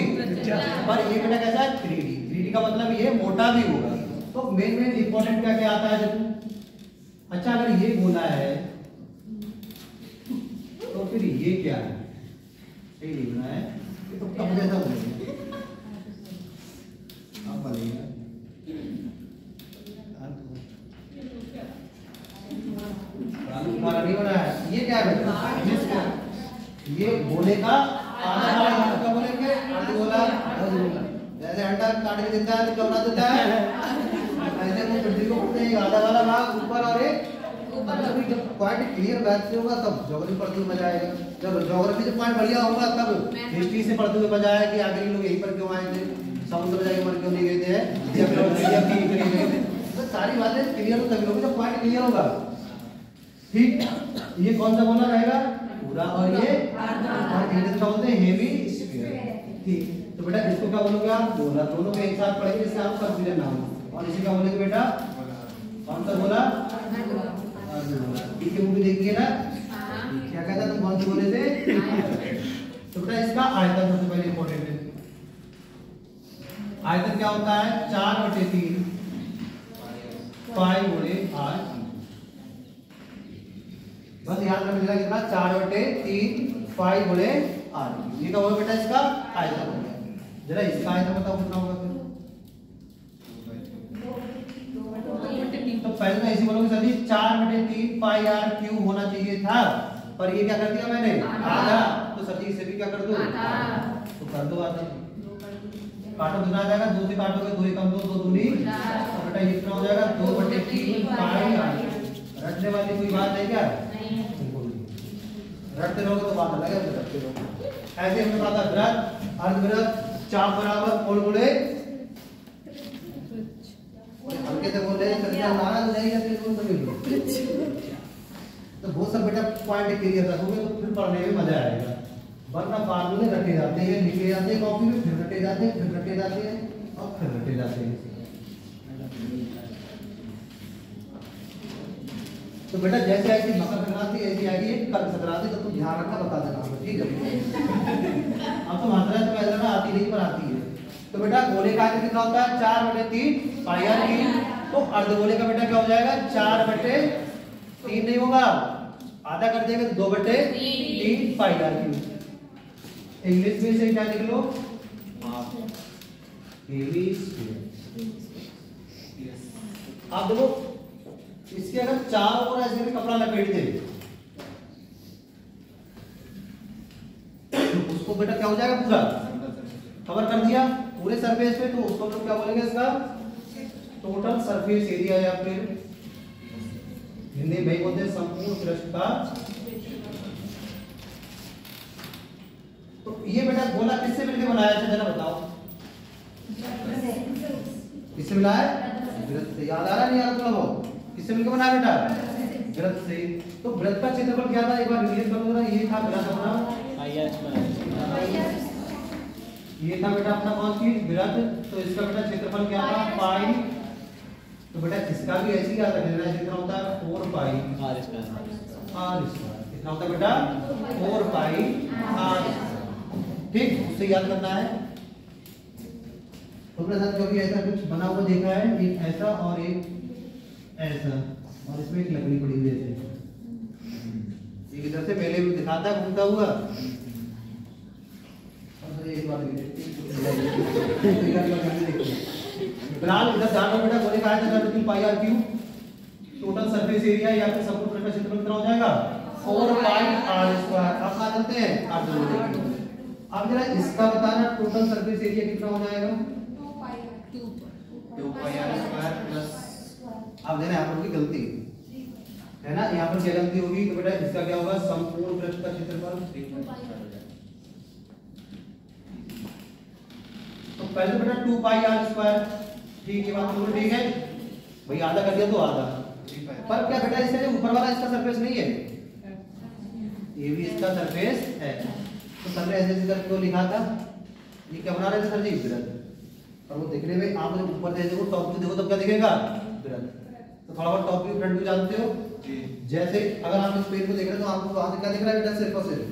पर ये बेटा कैसा है? 3D। 3D का मतलब ये मोटा भी होगा। तो मेन इंपॉर्टेंट क्या क्या आता है देखो। अच्छा अगर ये गोला है तो फिर ये क्या है? सही लिखना है, ये तो कब जैसा हो गया। अब बोलिए नहीं बना है। ये क्या है? ये गोले का आधा भाग क्या बोलेंगे? अर्धगोला। जैसे अंडा काट के देता है तो क्या बना देता है? ऐसे वो पृथ्वी को बोलते हैं आधा वाला भाग ऊपर और एक मतलब जब पॉइंट क्लियर बैठ से होगा तब ज्योग्राफी पढ़ते हुए मजा आएगा। जब ज्योग्राफी से पॉइंट बढ़िया होगा तब हिस्ट्री से पढ़ते हुए मजा आएगा कि आगे लोग यहीं पर क्यों आए थे, समुद्र में जाके मर क्यों नहीं गए थे, या फिर ऑस्ट्रेलिया क्यों नहीं गए थे। तो सारी बातें क्लियर हो तभी होगी जब पॉइंट क्लियर होगा। ठीक, ये कौन सा बोला रहेगा? पूरा और ये इंग्लिश का बोलते हैं हेमिस्फीयर। ठीक, तो बेटा इसको क्या बोलोगे आप? गोला। दोनों को एक साथ पढ़ेंगे जिससे आप कंफ्यूजन ना हो। और इसी का बोलेंगे बेटा कौन सा बोला? ठीक है, मूवी देखिए ना, क्या कहता तुम कौन से बोले थे? तो बेटा इसका आयतन सबसे पहले इंपॉर्टेंट है। आयतन क्या होता है? 4/3 पाई गुणे r। बस याद रखना कितना? 4/3 पाई गुणे r। ये क्या होगा बेटा? इसका आयतन हो गया। जरा इसका आयतन बताओ कितना होगा फिर? तो पहले तो ऐसे बोलोगे सर जी 4/3 पाई r क्यूब होना चाहिए था, पर ये क्या कर दिया मैंने? आधा। तो सर जी इसे भी क्या कर दो? तो कर दो आधा। काटो कितना आ जाएगा? 2 से काटोगे 2 कम 2 2 दूनी। तो बेटा ये कितना हो जाएगा? 2/3 पाई r। रटने वाली कोई बात है क्या? रटते रहोगे तो बात अलग है, रटते रहो। ऐसे हमने पढ़ा था वृत्त, अर्धवृत्त, चाप बराबर कोण गुणे। हल्के से बोल रहे हैं नाराज नहीं है तो बहुत सब बेटा पॉइंट क्लियर रखोगे तो फिर पढ़ने में मजा आएगा। वरना फार्मूले रटे जाते हैं, लिखे जाते हैं कॉपी में, फिर रटे जाते हैं, फिर रटे जाते हैं और फिर रटे जाते हैं। तो बेटा जैसे आएगी मकर संक्रांति ऐसी आएगी कर्क संक्रांति, तो तुम ध्यान रखना, बता देना, ठीक है? अब तो मात्रा तो ऐसा ना आती नहीं पर आती है। तो बेटा गोले का आयतन कितना होता है? 4/3 पाई r क्यूब। तो अर्धगोले का बेटा क्या हो जाएगा? 4/3 नहीं होगा, आधा कर देंगे तो 2/3 पाई r क्यूब। इंग्लिश में से क्या लिख लो? आप देखो इसके अगर चारों ओर ऐसे भी कपड़ा लपेट दे उसको बेटा क्या हो जाएगा? पूरा कवर कर दिया पूरे सरफेस पे, तो उसको लोग क्या बोलेंगे? इसका टोटल सरफेस एरिया, या फिर हिंदी में बोलते हैं संपूर्ण पृष्ठ का। तो ये बेटा गोला किससे मिलकर बनाया था जरा बताओ? किससे मिला है? वृत्त से। याद आ रहा है नहीं याद तुम लोगों को? किससे मिलकर बना बेटा? वृत्त से। तो वृत्त का क्षेत्रफल क्या था? एक बार रिवीजन कर लो जरा। ये था वृत्त अपना, ये था बेटा अपना कौन सी वृत्त। तो इसका बेटा क्षेत्रफल क्या था? पाई। तो बेटा इसका भी ऐसे ही याद रखना है, कितना होता है? 4 पाई r स्क्वायर। कितना होता है बेटा? 4 पाई r। ठीक, उससे याद करना है। तो अपने साथ कभी ऐसा कुछ बना हुआ देखा है? एक ऐसा और एक ऐसा, और इसमें एक लकड़ी पड़ी हुई है। एक इधर से मेले में दिखाता है घूमता हुआ। एक बार फिलहाल इधर जानो बेटा। बोले कहा था 3 पाई r cube. Total surface area या फिर संपूर्ण पृष्ठ का क्षेत्रफल कितना हो जाएगा? 4 पाई r स्क्वायर। आप आ जाते हैं r जोड़। अब जरा इसका बताना टोटल सरफेस एरिया कितना हो जाएगा? 2 पाई r स्क्वायर प्लस, अब देना यहाँ पर की गलती है ना, यहाँ पर क्या गलती होगी? तो बेटा इसका क्या होगा? संपूर्ण पृष्ठ का क्षेत्रफल। तो पहले बेटा 2 पाई r स्क्वायर। ठीक है, बात बिल्कुल ठीक है भाई। आधा कर दिया तो आधा। पर क्या बेटा इसका जो ऊपर वाला इसका सरफेस नहीं है, ये भी इसका सरफेस है। तो सर ने ऐसे करके क्यों लिखा था? ये क्या बना रहे थे सर जी? वृत्त। और वो देखने में आप जब ऊपर से देखो, टॉप व्यू देखो, तब क्या दिखेगा? वृत्त। तो थोड़ा बहुत टॉप व्यू फ्रंट व्यू जानते हो? जैसे अगर आप इस पेज को देख रहे हो तो आपको वहां से क्या दिख रहा है बेटा? सिर्फ और सिर्फ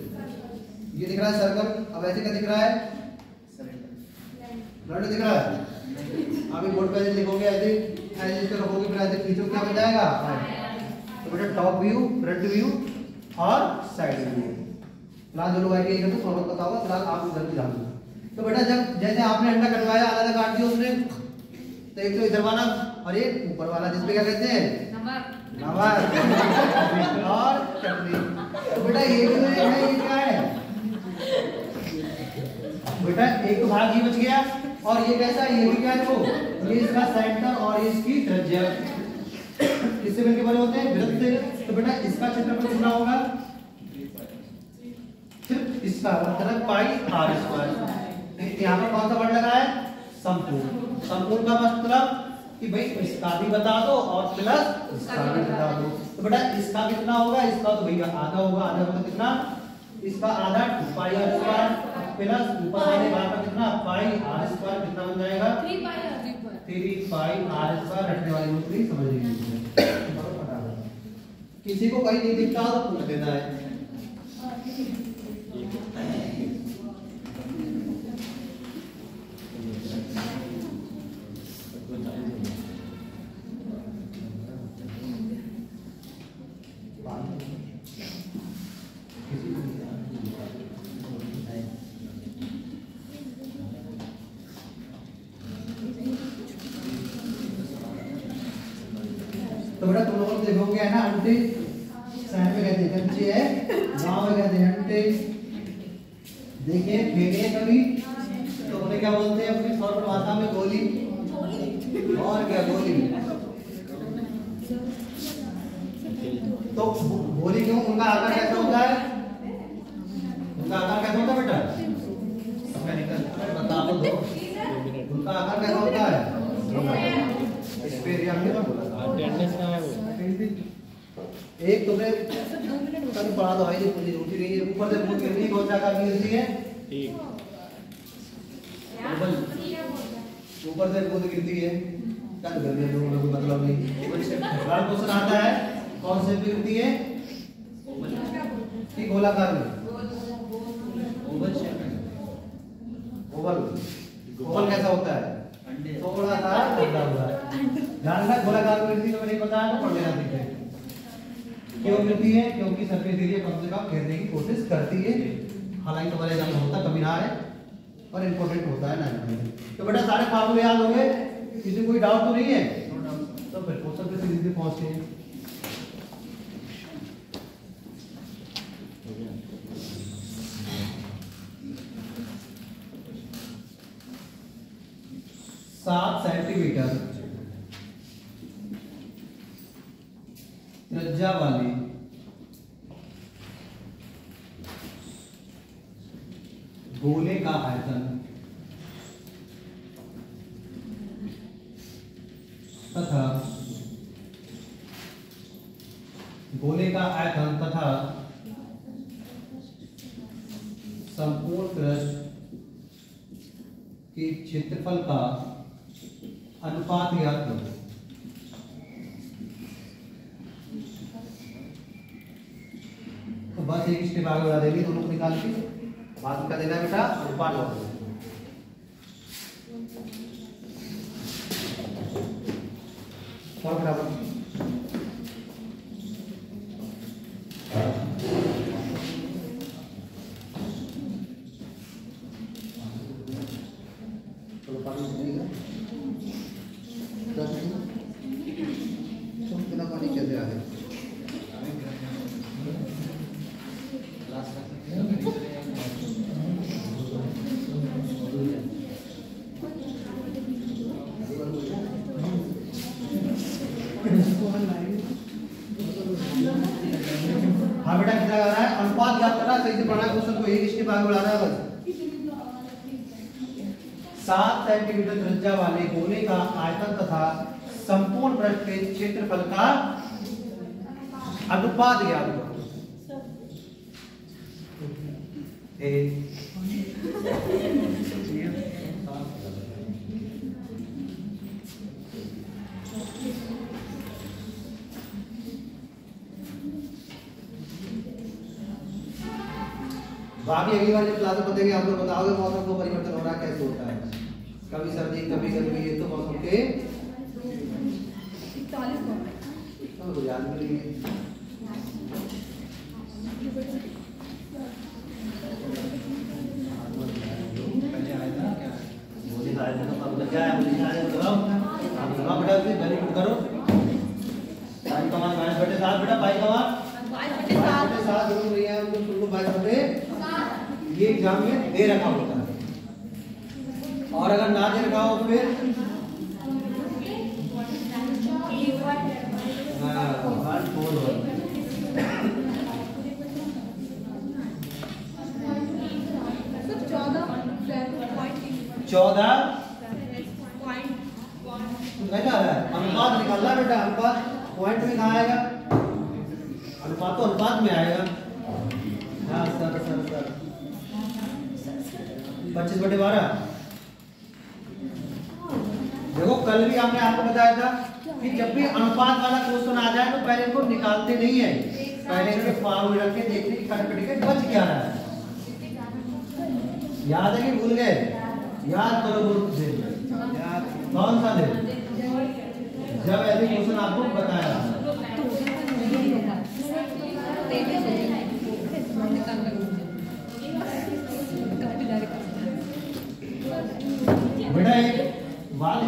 ये दिख रहा है सर्कल। अब ऐसे क्या दिख रहा है? सिलेंडर दिख रहा है। आप ये बोर्ड पे ऐसे लिखोगे, ऐसे ऐसे इसको रखोगे, फिर ऐसे खींचो, क्या बन जाएगा? तो बेटा टॉप व्यू, फ्रंट व्यू और साइड व्यू। फिलहाल जो लोग आईटी करते हैं थोड़ा पता होगा, फिलहाल आप उधर भी जान लो। तो बेटा जब जैसे आपने अंडा कटवाया, आधा काट दिया उसने, तो एक तो इधर वाला और एक ऊपर वाला, जिसपे क्या कहते हैं? नमक और चटनी। तो बेटा ये भी है, ये क्या है बेटा? एक तो भाग ही बच गया। और ये कैसा है? ये भी क्या है? वो ये इसका सेंटर और ये इसकी त्रिज्या किससे मिलकर बने होते हैं? वृत्त से। तो बेटा इसका क्षेत्रफल कितना होगा? सिर्फ इसका मतलब पाई r स्क्वायर। यहाँ पर कौन सा वर्ड लगा है? संपूर्ण। संपूर्ण का मतलब कि भाई इसका भी बता दो और प्लस इसका भी बता दो। तो बेटा इसका कितना होगा? इसका तो भैया आधा होगा। आधा मतलब कितना? इसका आधा 2 पाई r स्क्वायर प्लस ऊपर वाले भाग का कितना? पाई r स्क्वायर। कितना बन जाएगा? 3 पाई r स्क्वायर। रटने वाली नौकरी समझ लीजिए। किसी को कहीं नहीं दिखता तो पूछ देना है। तो बेटा तुम लोग देखोगे है ना, अंटे शहर में कहते हैं कंचे है, गांव में कहते हैं अंटे। देखिए खेले कभी तो उन्हें क्या बोलते हैं अपनी शॉर्ट भाषा में? गोली। और क्या? गोली। तो गोली क्यों? उनका आकार कैसा होता है? उनका आकार कैसा होता है बेटा? बता दो। उनका आकार कैसा होता है? स्फेयर क्या बोला? एक तुमने कभी पढ़ा तो है, पूरी रोटी नहीं है। ऊपर से बूंद गिरती है, कौन सा आकार गिरती है? ठीक। ऊपर से बूंद गिरती है, क्या करते हैं लोगों को मतलब नहीं। सवाल क्वेश्चन आता है कौन से गिरती है? ठीक, गोलाकार में। ओवल शेप में। ओवल कैसा होता है? थोड़ा सा बड़ा हुआ है। ध्यान रख, गोलाकार में गिरती है, नहीं पता है तो पढ़ लेना सीखे। क्यों गिरती है? क्योंकि सरफेस एरिया कम से कम घेरने की कोशिश करती है। हालांकि तुम्हारे एग्जाम में होता कभी ना है और इम्पोर्टेंट होता है ना। तो बेटा सारे फार्मूले याद होंगे, किसी कोई डाउट तो नहीं है? तो फिर क्वेश्चन पे सीधे पहुंचते हैं। सात सेंटीमीटर त्रिज्या वाली गोले का आयतन तथा गोले का आयतन तथा संपूर्ण पृष्ठ के क्षेत्रफल का अनुपात ज्ञात करो। तो बस एक स्टेप आगे बढ़ा देंगे दोनों को निकाल के, बाद में क्या देना है बेटा, अनुपात लगा देना। और बराबर चलो पानी देगा तुम बिना पानी कैसे आ गए? हाँ बेटा कितना कर रहा है, अनुपात ज्ञात करना है, सही से पढ़ना है क्वेश्चन को, एक स्टेप आगे बढ़ा रहा है बस। 7 सेंटीमीटर त्रिज्या वाले गोले का आयतन तथा संपूर्ण पृष्ठ के क्षेत्रफल का अनुपात ज्ञात करो। बाकी अगली बार जब क्लास में बताएंगे आप लोग बताओगे मौसम को परिवर्तन हो रहा है कैसे होता है, कभी सर्दी कभी गर्मी, ये तो मौसम के 41 तो याद करिए। मुझे आया था अब लग गया, मुझे आया तो बताओ आप लगाओ बेटा, फिर वेरी गुड करो। पाई कमान 22 बटे 7 बेटा, पाई कमान 22 बटे 7 जो नहीं है उनको शुरू 22 बटे ये एग्जाम में दे रखा होता है, और अगर ना दे रखा हो फिर चौदह अनुपात निकालना बेटा, अनुपात पॉइंट में कहाँ आएगा, अनुपात तो अनुपात में आएगा। हाँ सर सर सर 25 बटे 12। देखो कल भी हमने आपको बताया था कि जब भी अनुपात वाला क्वेश्चन आ जाए तो पहले इनको निकालते नहीं है, पहले इनके फॉर्मूले रख के देखते कि कटपटी के बच क्या रहा है। याद है कि भूल गए? याद करो ग्रुप से, कौन सा दिन जब ऐसे क्वेश्चन आपको बताया। बेटा एक बात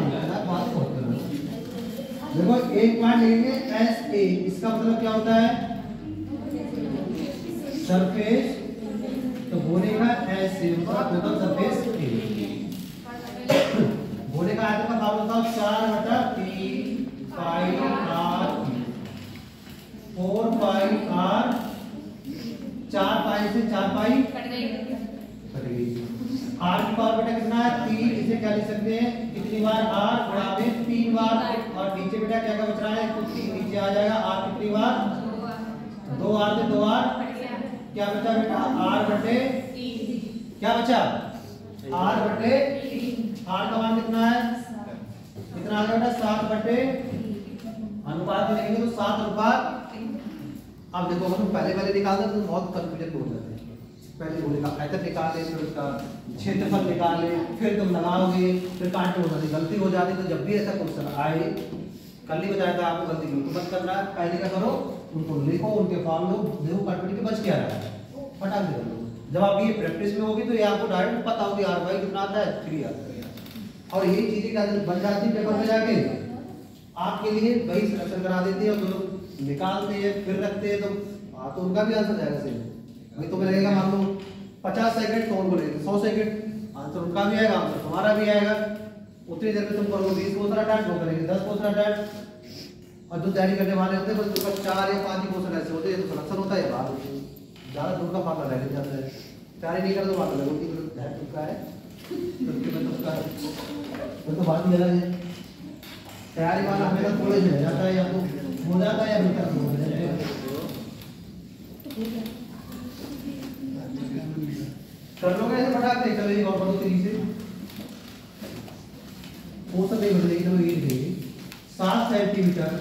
देखो, एक पॉइंट लेंगे एस ए, इसका मतलब क्या होता है, सरफेस, तो बोलेगा S A total surface A. बोले का आयतन का फॉर्मूला था 4/3 पाई आर, 4 पाई आर, 4 पाई से 4 पाई कट गई। आर की पावर बेटा कितना है 3, इसे क्या लिख सकते हैं, कितनी बार आर गुणा में 3 बार, और नीचे बेटा क्या क्या बच रहा है, कुछ 3 नीचे आ जाएगा। आर कितनी बार, 2 आर से 2 आर, क्या बचा बेटा आर बटे, क्या बचा आर बटे, आर का मान कितना है, कितना आ गया बेटा 7 बटे, अनुपात में लिखेंगे तो 7 अनुपात। अब देखो हम पहले निकालते तो बहुत कंफ्यूजन हो जाते हैं, पहले बोलेगा आयतन निकाल ले, फिर उसका क्षेत्रफल निकाल ले, फिर तुम लगाओगे, फिर काटो, गलती हो जाती। तो जब भी ऐसा क्वेश्चन आए, कल ही बताया था आपको, गलती बिल्कुल मत करना है। पहले क्या करो, उनको लिखो, उनके फॉर्म लो, देखो कटपटी के बच क्या रहा है, फटाक से कर लो। जब आप ये प्रैक्टिस में होगी तो ये आपको डायरेक्ट पता होगी यार भाई कितना आता है, 3 आता है। और ये चीजें क्या बन जाती है पेपर में जाके आपके लिए वही सिलेक्शन करा देती है, और जो लोग निकालते हैं फिर रखते हैं तो उनका भी आंसर जाएगा सेम। वही तो लगेगा मान लो 50 सेकंड तो उनको लगेगा 100 सेकंड, आंसर उनका भी आएगा, आंसर तुम्हारा भी आएगा। उतनी देर में तुम करोगे 20 क्वेश्चन अटेम्प्ट, वो करेंगे 10 क्वेश्चन अटेम्प्ट। और जो तैयारी करने वाले होते हैं बस उनका 4 या 5 ही क्वेश्चन ऐसे होते हैं तो सिलेक्शन होता है, बात होती है। ज़्यादा दूर का फार्मूला रह नहीं जाता है, तैयारी नहीं करते तो बात अलग होती है, ध्यान तुक्का है तो बात ही अलग है। तैयारी वाला हमें थोड़े रह जाता है, या तो हो जाता है या अभी तक हो जाता है। कर लोगे ऐसे फटाक से, चलो एक और बढ़ो तेजी से। वो सब नहीं बदलेगी तो ये देगी 7 सेंटीमीटर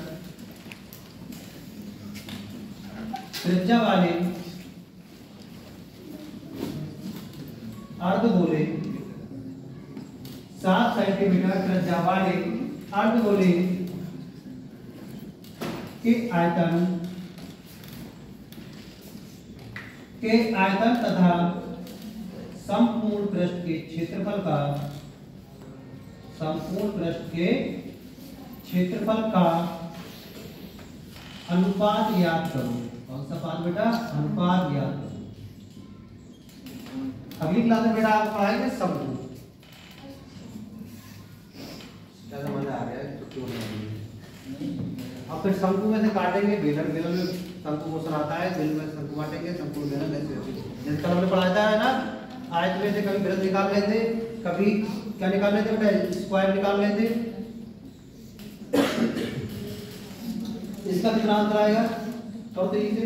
त्रिज्या वाले अर्धगोले, 7 सेंटीमीटर त्रिज्या वाले अर्धगोले के आयतन तथा संपूर्ण पृष्ठ के क्षेत्रफल का अनुपात ज्ञात करो। कौन सा पाठ बेटा? अनुपात ज्ञात करो। अगली क्लास में बेटा आप पढ़ाएंगे शंकु। क्या समझ आ गया? अब फिर शंकु में से काटेंगे बेलन, बेलन में शंकु मोशन आता है, बेलन में शंकु काटेंगे, शंकु बेलन ऐसे जैसे कल हमने पढ़ाया है ना, आयत में से कभी बेलन निकाल लेते, कभी क्या निकाल लेते बेटा? स्क्वायर निकाल लेते। इसका कितना अंतर आएगा? तो तेजी से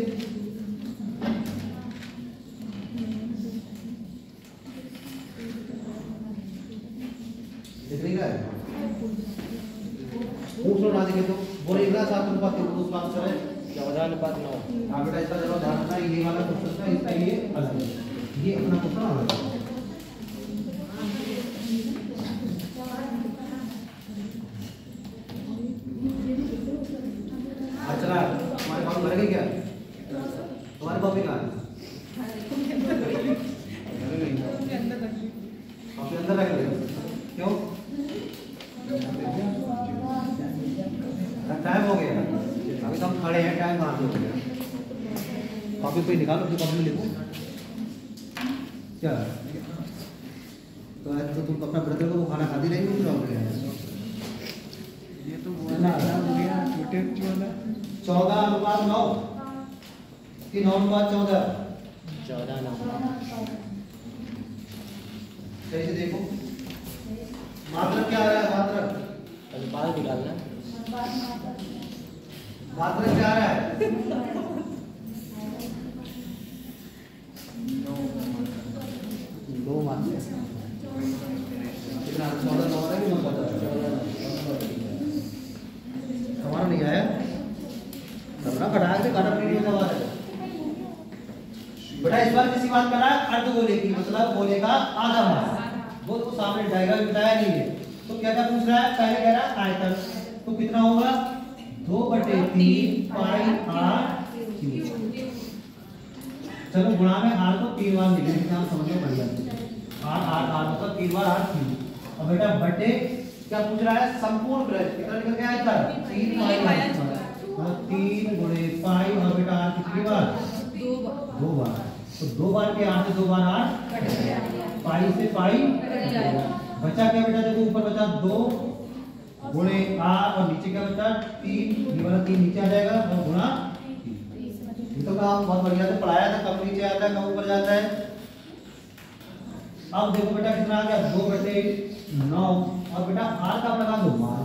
दिखेगा। पूछ लो ना, देखे तो बोले इतना 7 अनुपात 3 दूसरा आंसर है 14:9। हाँ बेटा, इसका जरा ध्यान रखना, ये वाला क्वेश्चन था, इसका ये अलग है, ये अपना क्वेश्चन अलग है। अच्छा तुम्हारे कॉपी भर गई क्या? तुम्हारी कॉपी कहाँ है? कॉपी अंदर रख लो। क्यों? टाइम हो गया, अभी तो हम खड़े हैं, टाइम कहाँ हो गया? कॉपी पे निकालो, अपनी कॉपी में लिखो। क्या तो आज तो तुम अपना ब्रदर को खाना खाती रहेंगी, तो और क्या है? ये तो बोलना हो गया छोटे वाला 14:9 कि 9:14? 14:9। सही से देखो, मात्रक क्या आ रहा है? मात्रक अनुपात निकालना। मात्रक क्या आ रहा है? 2 मात्रक कितना? 14:9 है कि 9:14? हमारा नहीं आया, कमरा बढ़ा के गाना नहीं होता बात है बेटा। इस बार किसी बात कर रहा है अर्धगोले की, मतलब गोले का आधा भाग। वो तो सामने डायग्राम बताया नहीं है, तो क्या क्या पूछ रहा है? पहले कह रहा है आयतन, तो कितना होगा? 2/3 पाई r क्यूब। चलो गुणा में r को 3 बार लिखेंगे, कितना समझ में बढ़िया r मतलब 3 बार r क्यूब। और बेटा बटे क्या पूछ रहा है? संपूर्ण पृष्ठ कितना निकल गया आयतन? 3 पाई, मतलब 3 गुणे पाई, और बेटा r कितनी बार? 2 बार। तो 2 बार के r से 2 बार r, पाई से पाई बचा क्या बेटा? देखो ऊपर बचा 2 गुणे r, और नीचे क्या बचा? 3। ये वाला 3 नीचे आ जाएगा, और गुणा 3। ये तो काम बहुत बढ़िया से पढ़ाया था, कब नीचे आता है कब ऊपर जाता है। अब देखो बेटा कितना आ गया? 2/9, और बेटा r का लगा दो मान,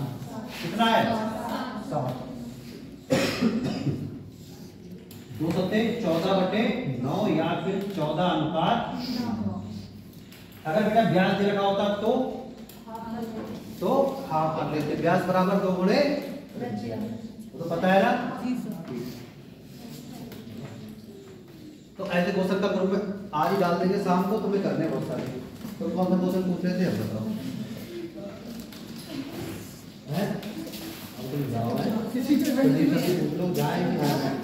कितना है? 7। 2 सत्ते 14/9 या फिर 14:9। अगर बेटा व्यास दे रखा होता तो हाफ कर लेते। व्यास बराबर 2 गुणे, तो पता है ना। तो ऐसे क्वेश्चन का ग्रुप में आज ही डाल देंगे, शाम को तुम्हें करने बहुत सारे। तो कौन सा क्वेश्चन पूछ रहे थे अब बताओ? हैं? अब तुम जाओ, पूछ लो जाए कि ना जाए।